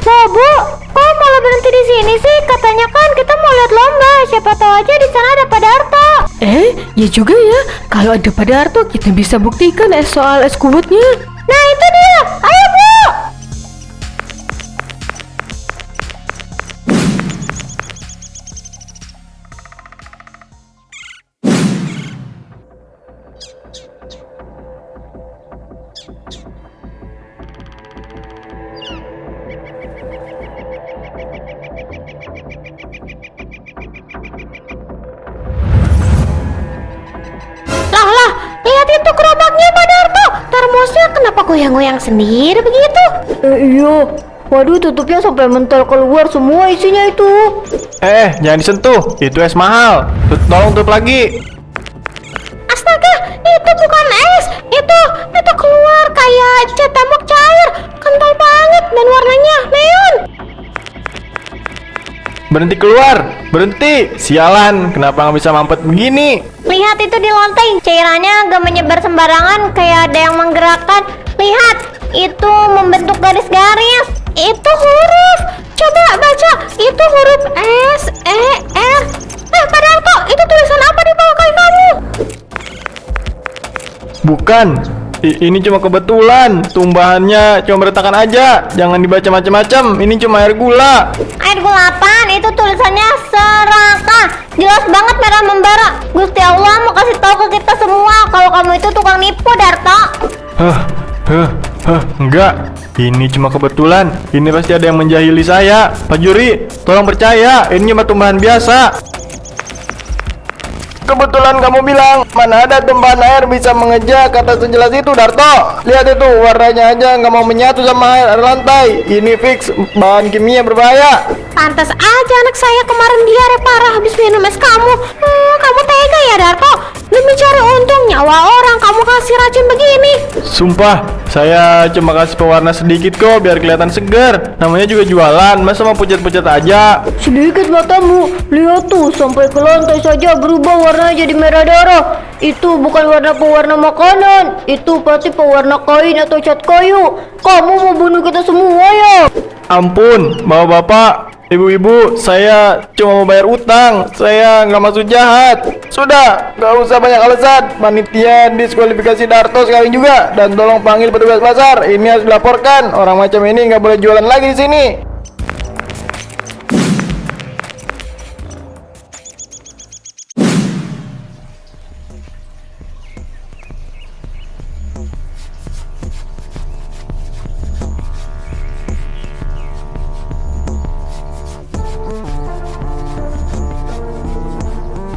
Loh Bu, kok malah berhenti di sini sih? Katanya kan kita mau lihat lomba. Siapa tahu aja di sana ada Pak Darto. Ya juga ya. Kalau ada Pak Darto, kita bisa buktikan soal es kuwutnya. Nah itu dia, ayo Bu. Lah, lihat itu gerobaknya Pak Darto. Termosnya kenapa goyang-goyang sendiri begitu? Iya. Waduh, tutupnya sampai mental keluar semua isinya itu. Jangan disentuh. Itu es mahal. Tolong tutup lagi. Astaga, itu bukan es. Itu keluar kayak cat tembok cair. Kental banget dan warnanya neon. Berhenti keluar. Berhenti. Sialan. Kenapa nggak bisa mampet begini? Lihat itu di lantai, cairannya agak menyebar sembarangan kayak ada yang menggerakkan. Lihat, itu membentuk garis-garis. Itu huruf. Coba baca. Itu huruf S, E, R. Pak Darto, itu tulisan apa di bawah kaki kamu? Bukan. Ini cuma kebetulan. Tumbahannya cuma beretakan aja. Jangan dibaca macam-macam. Ini cuma air gula. Air gula apaan? Itu tulisannya serakah. Jelas banget merah membara. Gusti Allah mau kasih tahu ke kita semua kalau kamu itu tukang nipu, Darto. Enggak. Ini cuma kebetulan. Ini pasti ada yang menjahili saya. Pak Juri, tolong percaya. Ini cuma tumbahan biasa. Kebetulan kamu bilang, mana ada tumpahan air bisa mengejak kata sejelas itu, Darto. Lihat itu, warnanya aja nggak mau menyatu sama air lantai. Ini fix bahan kimia berbahaya. Pantas aja anak saya kemarin diare parah habis minum es kamu. Kamu tega ya Darto? Demi cari untung nyawa orang kamu kasih racun begini. Sumpah, saya cuma kasih pewarna sedikit kok biar kelihatan segar. Namanya juga jualan, masa mau pucat-pucat aja? Sedikit matamu, lihat tuh sampai ke lantai saja berubah warnanya jadi merah darah. Itu bukan warna pewarna makanan, itu pasti pewarna kain atau cat kayu. Kamu mau bunuh kita semua ya? Ampun, bapak-bapak, ibu-ibu, saya cuma mau bayar utang. Saya nggak maksud jahat. Sudah, nggak usah banyak alasan. Panitia diskualifikasi Darto sekali juga. Dan tolong panggil petugas pasar. Ini harus dilaporkan. Orang macam ini nggak boleh jualan lagi di sini.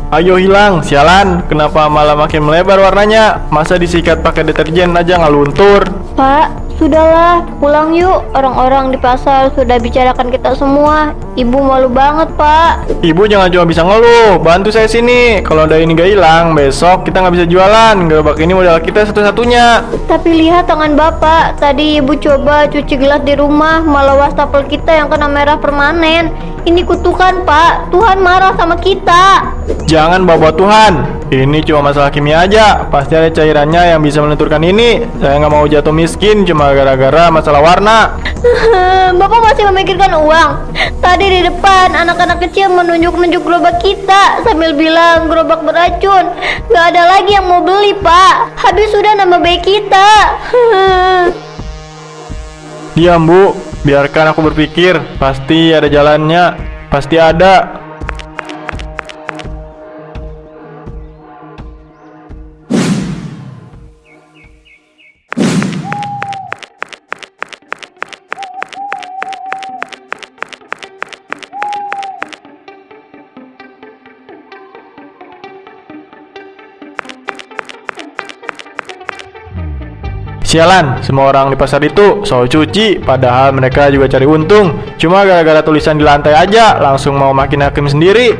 Ayo hilang, sialan. Kenapa malah makin melebar warnanya? Masa disikat pakai deterjen aja nggak luntur? Pak, sudahlah, pulang yuk. Orang-orang di pasar sudah bicarakan kita semua. Ibu malu banget, Pak. Ibu jangan cuma bisa ngeluh, bantu saya sini. Kalau ada ini nggak hilang, besok kita nggak bisa jualan. Gerobak ini modal kita satu-satunya. Tapi lihat tangan Bapak. Tadi Ibu coba cuci gelas di rumah, malah wastafel kita yang kena merah permanen. Ini kutukan, Pak. Tuhan marah sama kita. Jangan bawa Tuhan. Ini cuma masalah kimia aja. Pasti ada cairannya yang bisa melenturkan ini. Saya nggak mau jatuh miskin cuma gara-gara masalah warna. Bapak masih memikirkan uang. Tadi di depan anak-anak kecil menunjuk-nunjuk gerobak kita sambil bilang gerobak beracun. Gak ada lagi yang mau beli, Pak. Habis sudah nama baik kita. Diam, Bu. Biarkan aku berpikir. Pasti ada jalannya. Pasti ada. Sialan, semua orang di pasar itu soal cuci, padahal mereka juga cari untung. Cuma gara-gara tulisan di lantai aja, langsung mau makin hakim sendiri.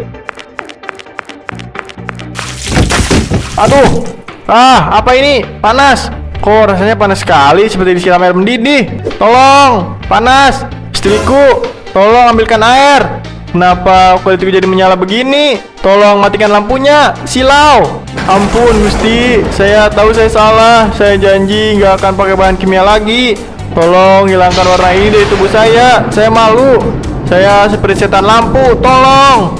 Aduh, apa ini? Panas. Kok rasanya panas sekali, seperti disiram air mendidih. Tolong, panas. Istriku, tolong ambilkan air. Kenapa kulitku jadi menyala begini? Tolong matikan lampunya, silau. Ampun Gusti, saya tahu saya salah. Saya janji nggak akan pakai bahan kimia lagi. Tolong hilangkan warna ini dari tubuh saya. Saya malu. Saya seperti setan lampu. Tolong.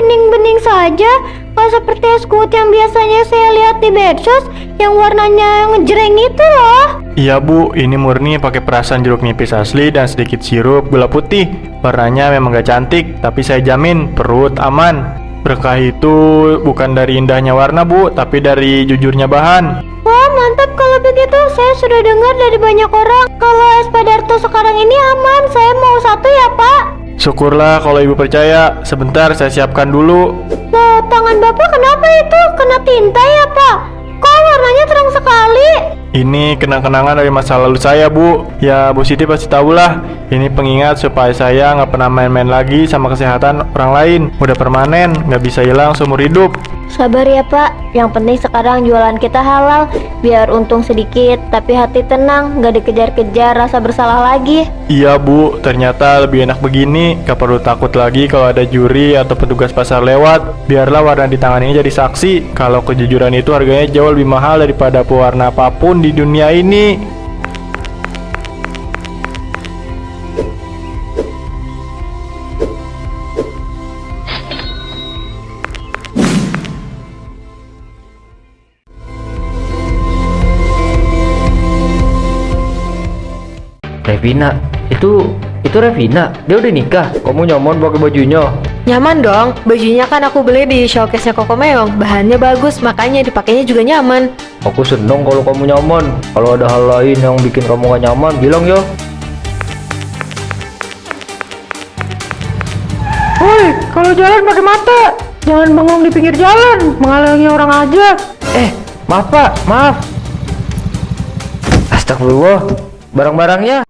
bening-bening saja, nggak seperti es kuut yang biasanya saya lihat di medsos yang warnanya ngejreng itu loh. Iya Bu, ini murni pakai perasan jeruk nipis asli dan sedikit sirup gula putih. Warnanya memang gak cantik, tapi saya jamin perut aman. Berkah itu bukan dari indahnya warna Bu, tapi dari jujurnya bahan. Wah mantap kalau begitu. Saya sudah dengar dari banyak orang kalau es Padarto sekarang ini aman. Saya mau satu ya Pak. Syukurlah kalau Ibu percaya. Sebentar saya siapkan dulu. Loh, tangan Bapak kenapa itu? Kena tinta ya Pak? Kok warnanya terang sekali? Ini kenang-kenangan dari masa lalu saya Bu. Ya Bu Siti pasti tahulah. Ini pengingat supaya saya nggak pernah main-main lagi sama kesehatan orang lain. Udah permanen, nggak bisa hilang seumur hidup. Sabar ya Pak. Yang penting sekarang jualan kita halal. Biar untung sedikit, tapi hati tenang, nggak dikejar-kejar rasa bersalah lagi. Iya Bu, ternyata lebih enak begini. Gak perlu takut lagi kalau ada juri atau petugas pasar lewat. Biarlah warna di tangan ini jadi saksi kalau kejujuran itu harganya jauh lebih mahal daripada pewarna apapun di dunia ini. Revina, itu Revina, dia udah nikah. Kamu nyaman pakai bajunya? Nyaman dong, bajunya kan aku beli di showcase-nya Koko Meong. Bahannya bagus, makanya dipakainya juga nyaman. Aku seneng kalau kamu nyaman. Kalau ada hal lain yang bikin kamu gak nyaman, bilang ya. Woi, kalau jalan pakai mata, jangan bengong di pinggir jalan, menghalangi orang aja. Maaf Pak, maaf. Astagfirullah, barang-barangnya.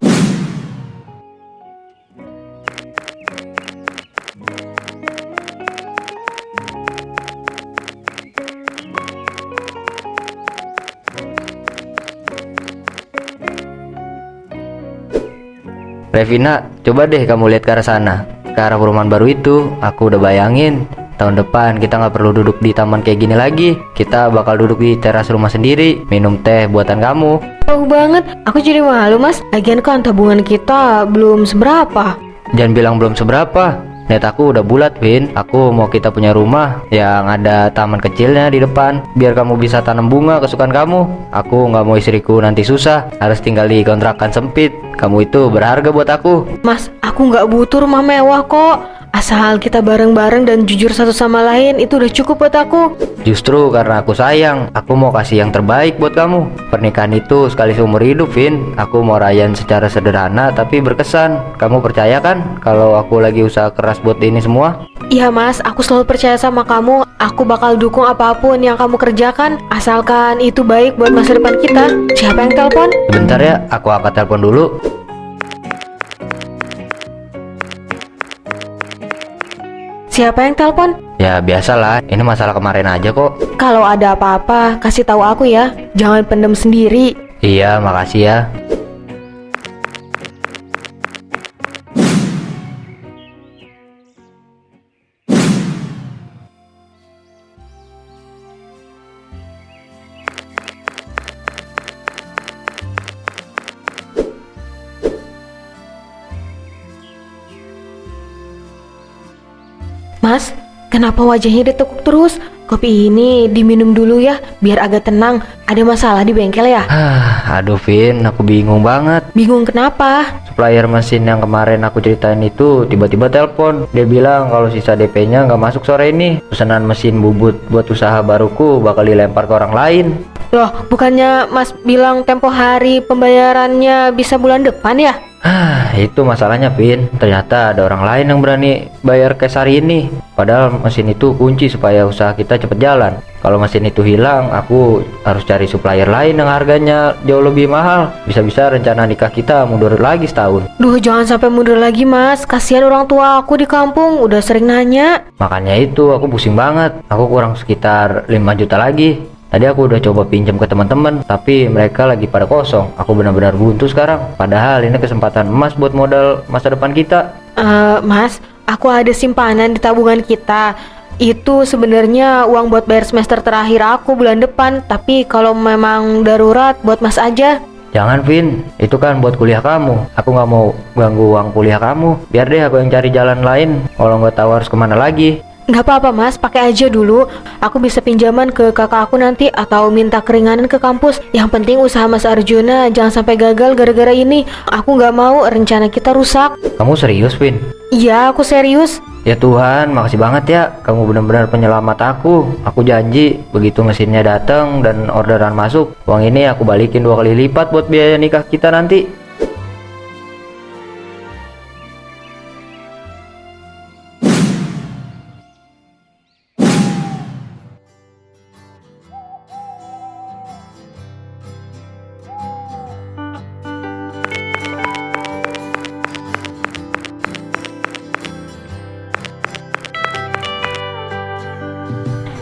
Revina, coba deh kamu lihat ke arah sana, ke arah perumahan baru itu. Aku udah bayangin tahun depan kita nggak perlu duduk di taman kayak gini lagi. Kita bakal duduk di teras rumah sendiri, minum teh buatan kamu. Jauh banget, aku jadi malu mas. Lagian kan tabungan kita belum seberapa. Jangan bilang belum seberapa. Niat aku udah bulat, Vin. Aku mau kita punya rumah yang ada taman kecilnya di depan, biar kamu bisa tanam bunga kesukaan kamu. Aku nggak mau istriku nanti susah, harus tinggal di kontrakan sempit. Kamu itu berharga buat aku. Mas, aku nggak butuh rumah mewah kok. Asal kita bareng-bareng dan jujur satu sama lain, itu udah cukup buat aku. Justru karena aku sayang, aku mau kasih yang terbaik buat kamu. Pernikahan itu sekali seumur hidup, Vin. Aku mau rayain secara sederhana tapi berkesan. Kamu percaya kan kalau aku lagi usaha keras buat ini semua? Iya mas, aku selalu percaya sama kamu. Aku bakal dukung apapun yang kamu kerjakan, asalkan itu baik buat masa depan kita. Siapa yang telepon? Sebentar ya, aku angkat telepon dulu. Siapa yang telepon? Ya biasalah, ini masalah kemarin aja kok. Kalau ada apa-apa, kasih tahu aku ya. Jangan pendem sendiri. Iya, makasih ya. Mas, kenapa wajahnya ditekuk terus? Kopi ini diminum dulu ya, biar agak tenang. Ada masalah di bengkel ya? Aduh Vin, aku bingung banget. Bingung kenapa? Supplier mesin yang kemarin aku ceritain itu tiba-tiba telepon. Dia bilang kalau sisa DP-nya nggak masuk sore ini. Pesanan mesin bubut buat usaha baruku bakal dilempar ke orang lain. Loh, bukannya Mas bilang tempo hari pembayarannya bisa bulan depan ya? Itu masalahnya Vin. Ternyata ada orang lain yang berani bayar cash hari ini. Padahal mesin itu kunci supaya usaha kita cepet jalan. Kalau mesin itu hilang, aku harus cari supplier lain yang harganya jauh lebih mahal. Bisa-bisa rencana nikah kita mundur lagi setahun. Duh, jangan sampai mundur lagi mas. Kasihan orang tua aku di kampung, udah sering nanya. Makanya itu aku pusing banget. Aku kurang sekitar 5 juta lagi. Tadi aku udah coba pinjam ke teman-teman, tapi mereka lagi pada kosong. Aku benar-benar buntu sekarang. Padahal ini kesempatan emas buat modal masa depan kita. Mas, aku ada simpanan di tabungan kita. Itu sebenarnya uang buat bayar semester terakhir aku bulan depan. Tapi kalau memang darurat, buat mas aja. Jangan Vin, itu kan buat kuliah kamu. Aku nggak mau ganggu uang kuliah kamu. Biar deh aku yang cari jalan lain. Kalau nggak tahu harus kemana lagi. Nggak apa-apa mas, pakai aja dulu. Aku bisa pinjaman ke kakak aku nanti atau minta keringanan ke kampus. Yang penting usaha Mas Arjuna jangan sampai gagal gara-gara ini. Aku nggak mau rencana kita rusak. Kamu serius Vin? Iya, aku serius. Ya Tuhan, makasih banget ya. Kamu benar-benar penyelamat aku. Aku janji begitu mesinnya datang dan orderan masuk, uang ini aku balikin 2 kali lipat buat biaya nikah kita nanti.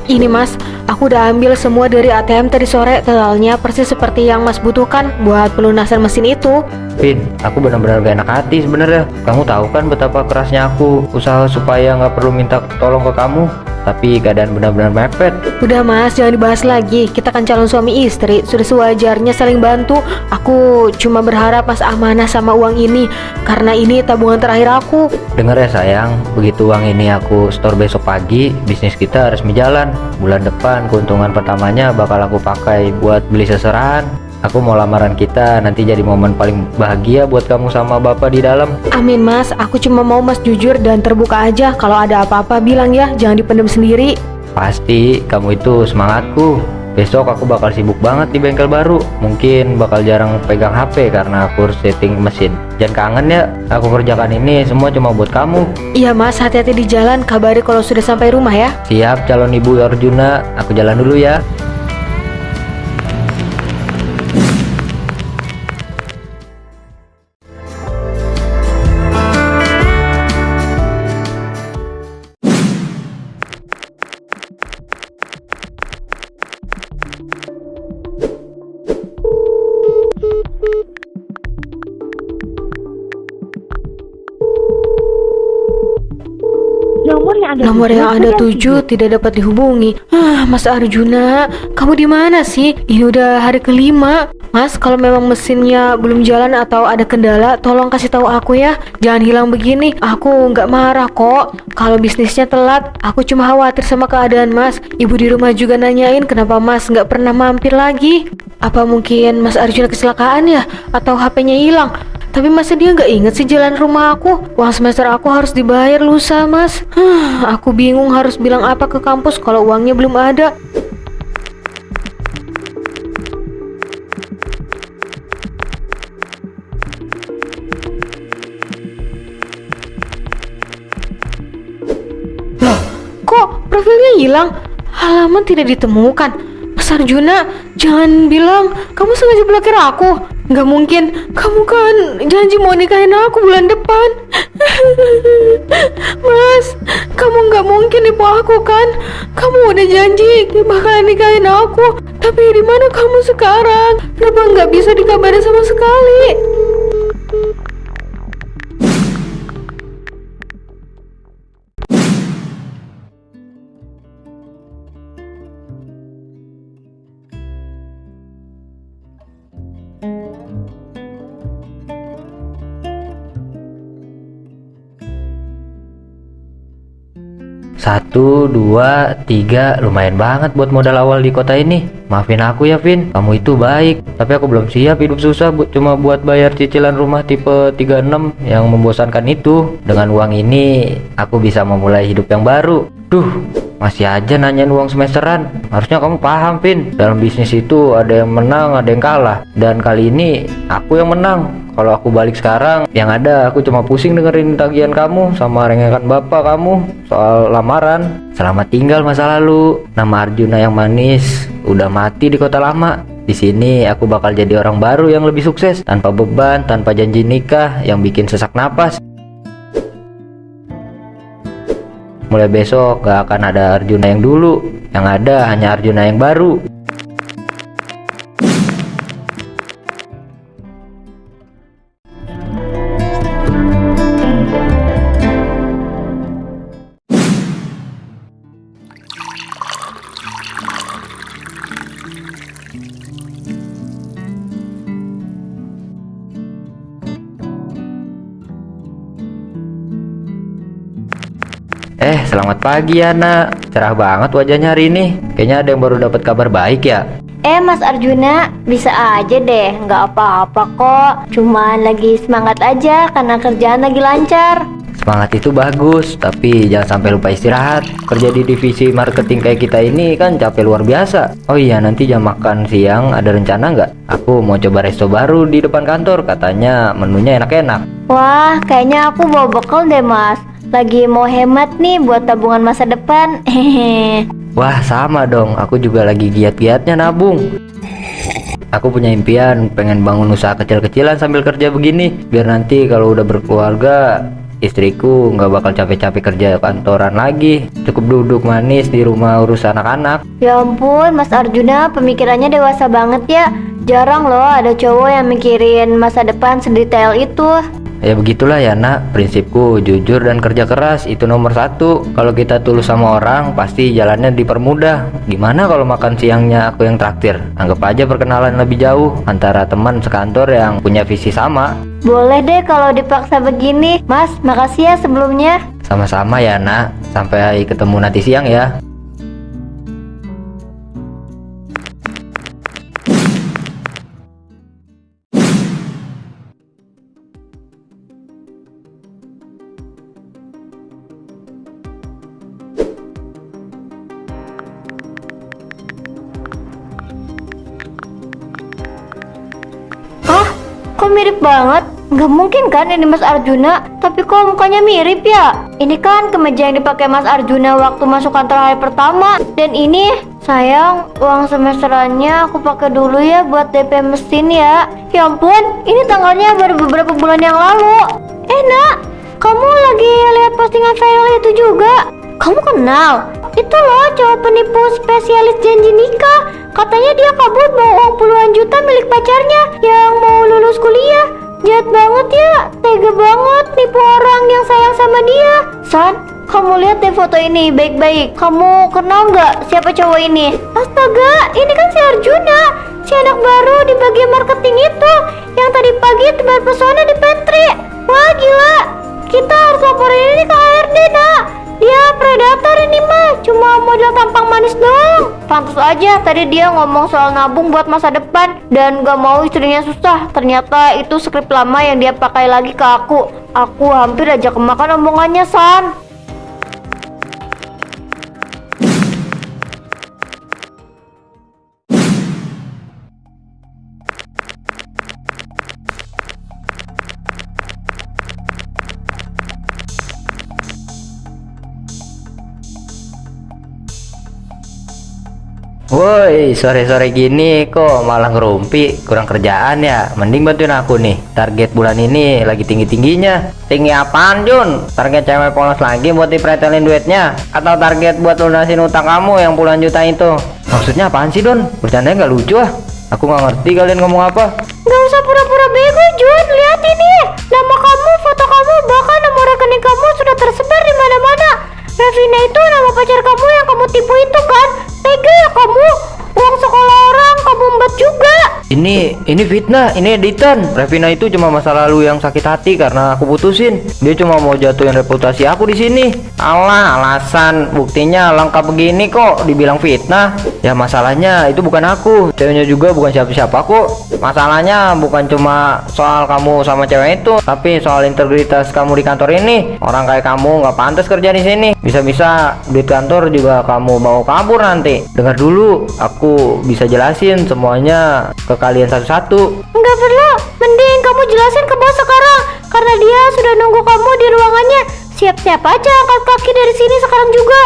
Ini mas, aku udah ambil semua dari ATM tadi sore. Totalnya persis seperti yang mas butuhkan buat pelunasan mesin itu. Vin, aku benar-benar gak enak hati sebenarnya. Kamu tahu kan betapa kerasnya aku usaha supaya nggak perlu minta tolong ke kamu. Tapi keadaan benar-benar mepet. Udah mas, jangan dibahas lagi. Kita kan calon suami istri, sudah sewajarnya saling bantu. Aku cuma berharap mas amanah sama uang ini, karena ini tabungan terakhir aku. Dengar ya sayang, begitu uang ini aku store besok pagi, bisnis kita resmi jalan. Bulan depan keuntungan pertamanya bakal aku pakai buat beli seserahan. Aku mau lamaran kita nanti jadi momen paling bahagia buat kamu sama bapak di dalam. Amin mas, aku cuma mau mas jujur dan terbuka aja. Kalau ada apa-apa bilang ya, jangan dipendam sendiri. Pasti, kamu itu semangatku. Besok aku bakal sibuk banget di bengkel baru. Mungkin bakal jarang pegang HP karena aku harus setting mesin. Jangan kangen ya, aku kerjakan ini semua cuma buat kamu. Iya mas, hati-hati di jalan, kabari kalau sudah sampai rumah ya. Siap calon ibu Arjuna, aku jalan dulu ya. Nomor yang Anda tuju tidak dapat dihubungi. Mas Arjuna, kamu di mana sih? Ini udah hari kelima. Mas, kalau memang mesinnya belum jalan atau ada kendala, tolong kasih tahu aku ya. Jangan hilang begini. Aku nggak marah kok. Kalau bisnisnya telat, aku cuma khawatir sama keadaan Mas. Ibu di rumah juga nanyain kenapa Mas nggak pernah mampir lagi. Apa mungkin Mas Arjuna kecelakaan ya? Atau HP-nya hilang? Tapi masa dia nggak inget sih jalan rumah aku? Uang semester aku harus dibayar lusa mas. Aku bingung harus bilang apa ke kampus kalau uangnya belum ada. Loh, kok profilnya hilang? Halaman tidak ditemukan. Mas Arjuna, jangan bilang kamu sengaja blokir aku. Nggak mungkin, kamu kan janji mau nikahin aku bulan depan. Mas, kamu nggak mungkin nipu aku kan? Kamu udah janji bakalan nikahin aku. Tapi di mana kamu sekarang? Kenapa nggak bisa dikabarin sama sekali? Satu, dua, tiga, lumayan banget buat modal awal di kota ini. Maafin aku ya Vin, kamu itu baik. Tapi aku belum siap hidup susah cuma buat bayar cicilan rumah tipe 36 yang membosankan itu. Dengan uang ini, aku bisa memulai hidup yang baru. Duh, masih aja nanyain uang semesteran. Harusnya kamu paham Vin, dalam bisnis itu ada yang menang, ada yang kalah. Dan kali ini, aku yang menang. Kalau aku balik sekarang, yang ada aku cuma pusing dengerin tagihan kamu sama rengekan bapak kamu soal lamaran. Selamat tinggal masa lalu. Nama Arjuna yang manis udah mati di kota lama. Di sini aku bakal jadi orang baru yang lebih sukses, tanpa beban, tanpa janji nikah yang bikin sesak napas. Mulai besok gak akan ada Arjuna yang dulu, yang ada hanya Arjuna yang baru. Selamat pagi ya nak. Cerah banget wajahnya hari ini. Kayaknya ada yang baru dapat kabar baik ya. Mas Arjuna, bisa aja deh, nggak apa-apa kok. Cuman lagi semangat aja karena kerjaan lagi lancar. Semangat itu bagus, tapi jangan sampai lupa istirahat. Kerja di divisi marketing kayak kita ini kan capek luar biasa. Oh iya, nanti jam makan siang ada rencana nggak? Aku mau coba resto baru di depan kantor, katanya menunya enak-enak. Wah, kayaknya aku bawa bekal deh mas. Lagi mau hemat nih buat tabungan masa depan. Wah sama dong, aku juga lagi giat-giatnya nabung. Aku punya impian pengen bangun usaha kecil-kecilan sambil kerja begini, biar nanti kalau udah berkeluarga istriku nggak bakal capek-capek kerja kantoran lagi, cukup duduk manis di rumah urus anak-anak. Ya ampun, Mas Arjuna pemikirannya dewasa banget ya. Jarang loh ada cowok yang mikirin masa depan sedetail itu. Ya begitulah ya nak, prinsipku jujur dan kerja keras itu nomor satu. Kalau kita tulus sama orang, pasti jalannya dipermudah. Gimana kalau makan siangnya aku yang traktir? Anggap aja perkenalan lebih jauh antara teman sekantor yang punya visi sama. Boleh deh kalau dipaksa begini. Mas, makasih ya sebelumnya. Sama-sama ya nak, sampai ketemu nanti siang ya. kok mirip banget? Nggak mungkin kan ini Mas Arjuna? Tapi kok mukanya mirip ya? Ini kan kemeja yang dipakai Mas Arjuna waktu masuk kantor hari pertama. Dan ini, sayang, uang semesterannya aku pakai dulu ya buat DP mesin ya. Ya ampun, ini tanggalnya baru beberapa bulan yang lalu. Nak, kamu lagi lihat postingan viral itu juga? Kamu kenal? Itu loh cowok penipu spesialis janji nikah. Katanya dia kabur bawa uang puluhan juta milik pacarnya yang mau lulus kuliah. Jahat banget ya, tega banget nipu orang yang sayang sama dia. San, kamu lihat deh foto ini baik-baik. Kamu kenal nggak siapa cowok ini? Astaga, ini kan si Arjuna, si anak baru di bagian marketing itu, yang tadi pagi tebar pesona di pantry. Wah gila, kita harus laporin ini ke HRD nak. Dia predator ini mah, cuma model tampang manis doang. Pantas aja tadi dia ngomong soal nabung buat masa depan dan gak mau istrinya susah. Ternyata itu skrip lama yang dia pakai lagi ke aku. Aku hampir aja kemakan omongannya, San. Woi, sore-sore gini kok malah ngerumpi, kurang kerjaan ya. Mending bantuin aku nih. Target bulan ini lagi tinggi-tingginya. Tinggi apaan, Jun? Target cewek polos lagi buat dipretelin duitnya? Atau target buat lunasin utang kamu yang puluhan juta itu? Maksudnya apaan sih, Don? Bercandanya nggak lucu ah. Aku nggak ngerti kalian ngomong apa. Gak usah pura-pura bego, Jun. Lihat ini. Nama kamu, foto kamu, bahkan nomor rekening kamu sudah tersebar di mana-mana. Revina itu nama pacar kamu yang kamu tipu itu kan? Tega ya kamu? Uang sekolah orang kamu embat juga. Ini fitnah, ini editan. Revina itu cuma masa lalu yang sakit hati karena aku putusin. Dia cuma mau jatuhin reputasi aku di sini. Alah, alasan. Buktinya lengkap begini kok dibilang fitnah. Ya masalahnya itu bukan aku. Ceweknya juga bukan siapa-siapa kok. Masalahnya bukan cuma soal kamu sama cewek itu, tapi soal integritas kamu di kantor ini. Orang kayak kamu nggak pantas kerja di sini. Bisa-bisa duit kantor juga kamu bawa kabur nanti. Dengar dulu, aku bisa jelasin semuanya ke kalian satu-satu. Enggak perlu, mending kamu jelasin ke bos sekarang. Karena dia sudah nunggu kamu di ruangannya. Siap-siap aja angkat kaki dari sini sekarang juga.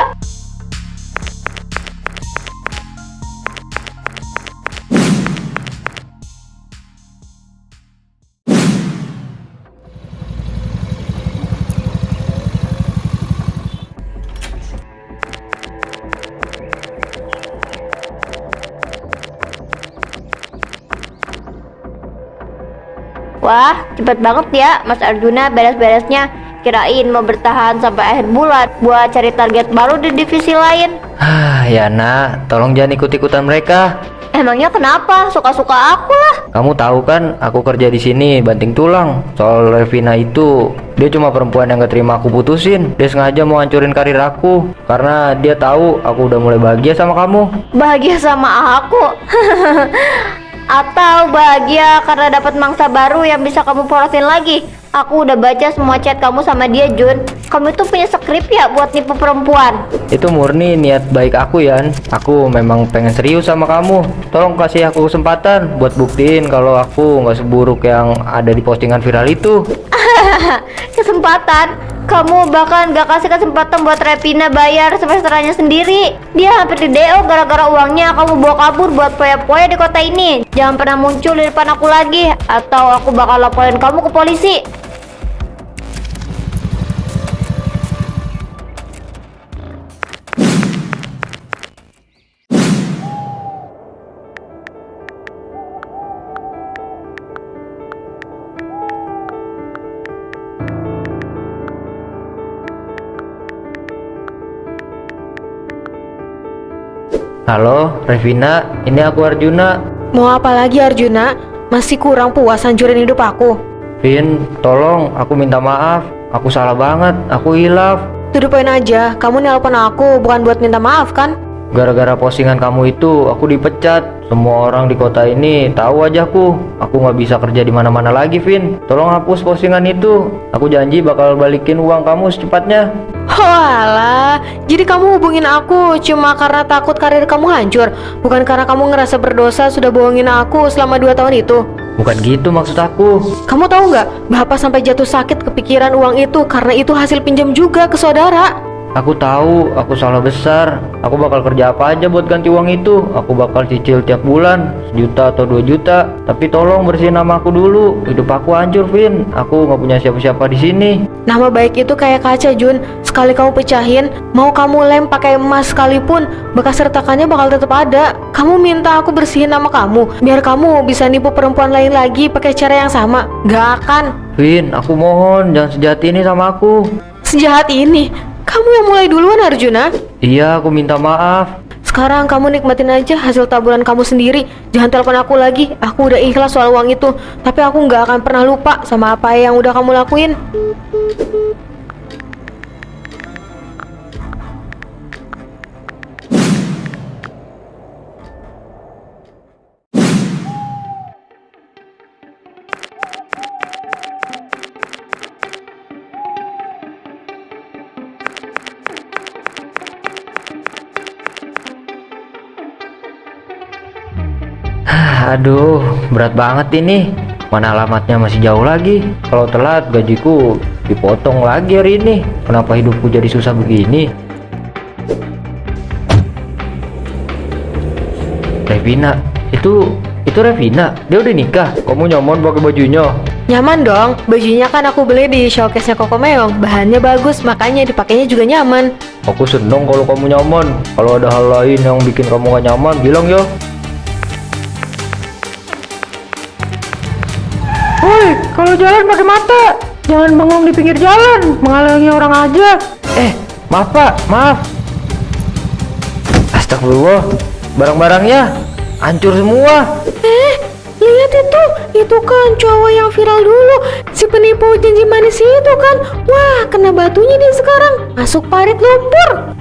Wah, cepet banget ya Mas Arjuna beres-beresnya. Kirain mau bertahan sampai akhir bulan buat cari target baru di divisi lain. Yana, tolong jangan ikut-ikutan mereka. Emangnya kenapa? Suka-suka aku lah. Kamu tahu kan, aku kerja di sini banting tulang. Soal Revina itu, dia cuma perempuan yang gak terima aku putusin. Dia sengaja mau hancurin karir aku karena dia tahu aku udah mulai bahagia sama kamu. Bahagia sama aku? Atau bahagia karena dapat mangsa baru yang bisa kamu porosin lagi? Aku udah baca semua chat kamu sama dia, Jun. Kamu itu punya skrip ya buat nipu perempuan? Itu murni niat baik aku, Yan. Aku memang pengen serius sama kamu. Tolong kasih aku kesempatan buat buktiin kalau aku nggak seburuk yang ada di postingan viral itu. Kesempatan? Kamu bahkan gak kasih kesempatan buat Revina bayar semesterannya sendiri. Dia hampir di DO gara-gara uangnya kamu bawa kabur buat poya-poya di kota ini. Jangan pernah muncul di depan aku lagi, atau aku bakal laporin kamu ke polisi. Halo, Revina, ini aku Arjuna. Mau apa lagi Arjuna? Masih kurang puas hancurin hidup aku. Vin, tolong, aku minta maaf. Aku salah banget, aku hilaf. To the point aja, kamu nelpon aku bukan buat minta maaf kan? Gara-gara postingan kamu itu, aku dipecat. Semua orang di kota ini tahu wajahku. Aku nggak bisa kerja di mana-mana lagi, Vin. Tolong hapus postingan itu. Aku janji bakal balikin uang kamu secepatnya. Walah, jadi kamu hubungin aku cuma karena takut karir kamu hancur, bukan karena kamu ngerasa berdosa sudah bohongin aku selama 2 tahun itu. Bukan gitu maksud aku. Kamu tahu nggak, Bapak sampai jatuh sakit kepikiran uang itu karena itu hasil pinjam juga ke saudara. Aku tahu, aku salah besar. Aku bakal kerja apa aja buat ganti uang itu. Aku bakal cicil tiap bulan, 1 juta atau 2 juta. Tapi tolong bersihin nama aku dulu. Hidup aku hancur, Vin. Aku nggak punya siapa-siapa di sini. Nama baik itu kayak kaca, Jun. Sekali kamu pecahin, mau kamu lem pakai emas sekalipun, bekas retakannya bakal tetap ada. Kamu minta aku bersihin nama kamu, biar kamu bisa nipu perempuan lain lagi pakai cara yang sama. Gak akan. Vin, aku mohon jangan sejahat ini sama aku. Sejahat ini? Kamu yang mulai duluan, Arjuna. Iya, aku minta maaf. Sekarang kamu nikmatin aja hasil taburan kamu sendiri. Jangan telepon aku lagi. Aku udah ikhlas soal uang itu. Tapi aku nggak akan pernah lupa sama apa yang udah kamu lakuin. Aduh, berat banget ini. Mana alamatnya masih jauh lagi. Kalau telat gajiku dipotong lagi hari ini. Kenapa hidupku jadi susah begini? Revina, itu Revina. Dia udah nikah. Kamu nyaman pakai bajunya? Nyaman dong. Bajunya kan aku beli di showcase-nya Koko Meong. Bahannya bagus, makanya dipakainya juga nyaman. Aku seneng kalau kamu nyaman. Kalau ada hal lain yang bikin kamu gak nyaman, bilang ya. Woi, kalau jalan pakai mata. Jangan bengong di pinggir jalan, menghalangi orang aja. Maaf Pak, maaf. Astagfirullah, barang-barangnya hancur semua. Lihat itu kan cowok yang viral dulu, si penipu janji manis itu kan. Wah, kena batunya dia sekarang, masuk parit lumpur.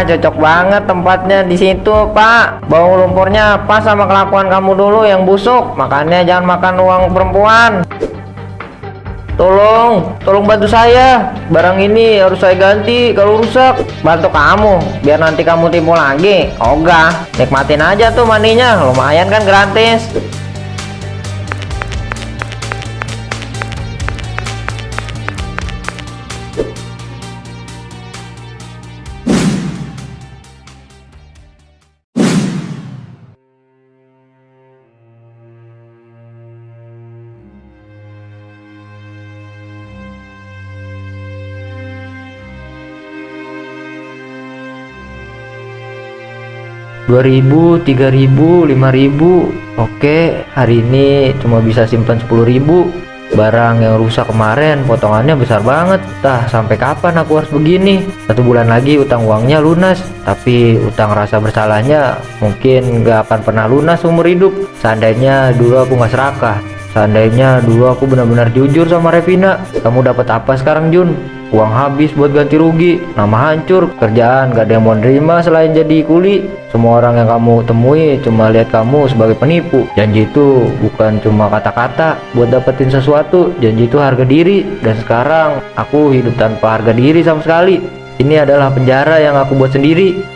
Cocok banget tempatnya di situ, Pak. Bau lumpurnya pas sama kelakuan kamu dulu yang busuk. Makanya jangan makan uang perempuan. Tolong bantu saya. Barang ini harus saya ganti kalau rusak. Bantu kamu, biar nanti kamu tipu lagi. Ogah, nikmatin aja tuh mandinya, lumayan kan gratis. Rp2.000, Rp3.000, Rp5.000. Oke, hari ini cuma bisa simpan Rp10.000. Barang yang rusak kemarin potongannya besar banget. Sampai kapan aku harus begini? 1 bulan lagi utang uangnya lunas. Tapi utang rasa bersalahnya mungkin gak akan pernah lunas umur hidup. Seandainya dulu aku gak serakah. Seandainya dulu aku benar-benar jujur sama Revina. Kamu dapat apa sekarang, Jun? Uang habis buat ganti rugi, nama hancur, kerjaan gak ada yang mau nerima selain jadi kuli. Semua orang yang kamu temui cuma lihat kamu sebagai penipu. Janji itu bukan cuma kata-kata buat dapetin sesuatu. Janji itu harga diri. Dan sekarang aku hidup tanpa harga diri sama sekali. Ini adalah penjara yang aku buat sendiri.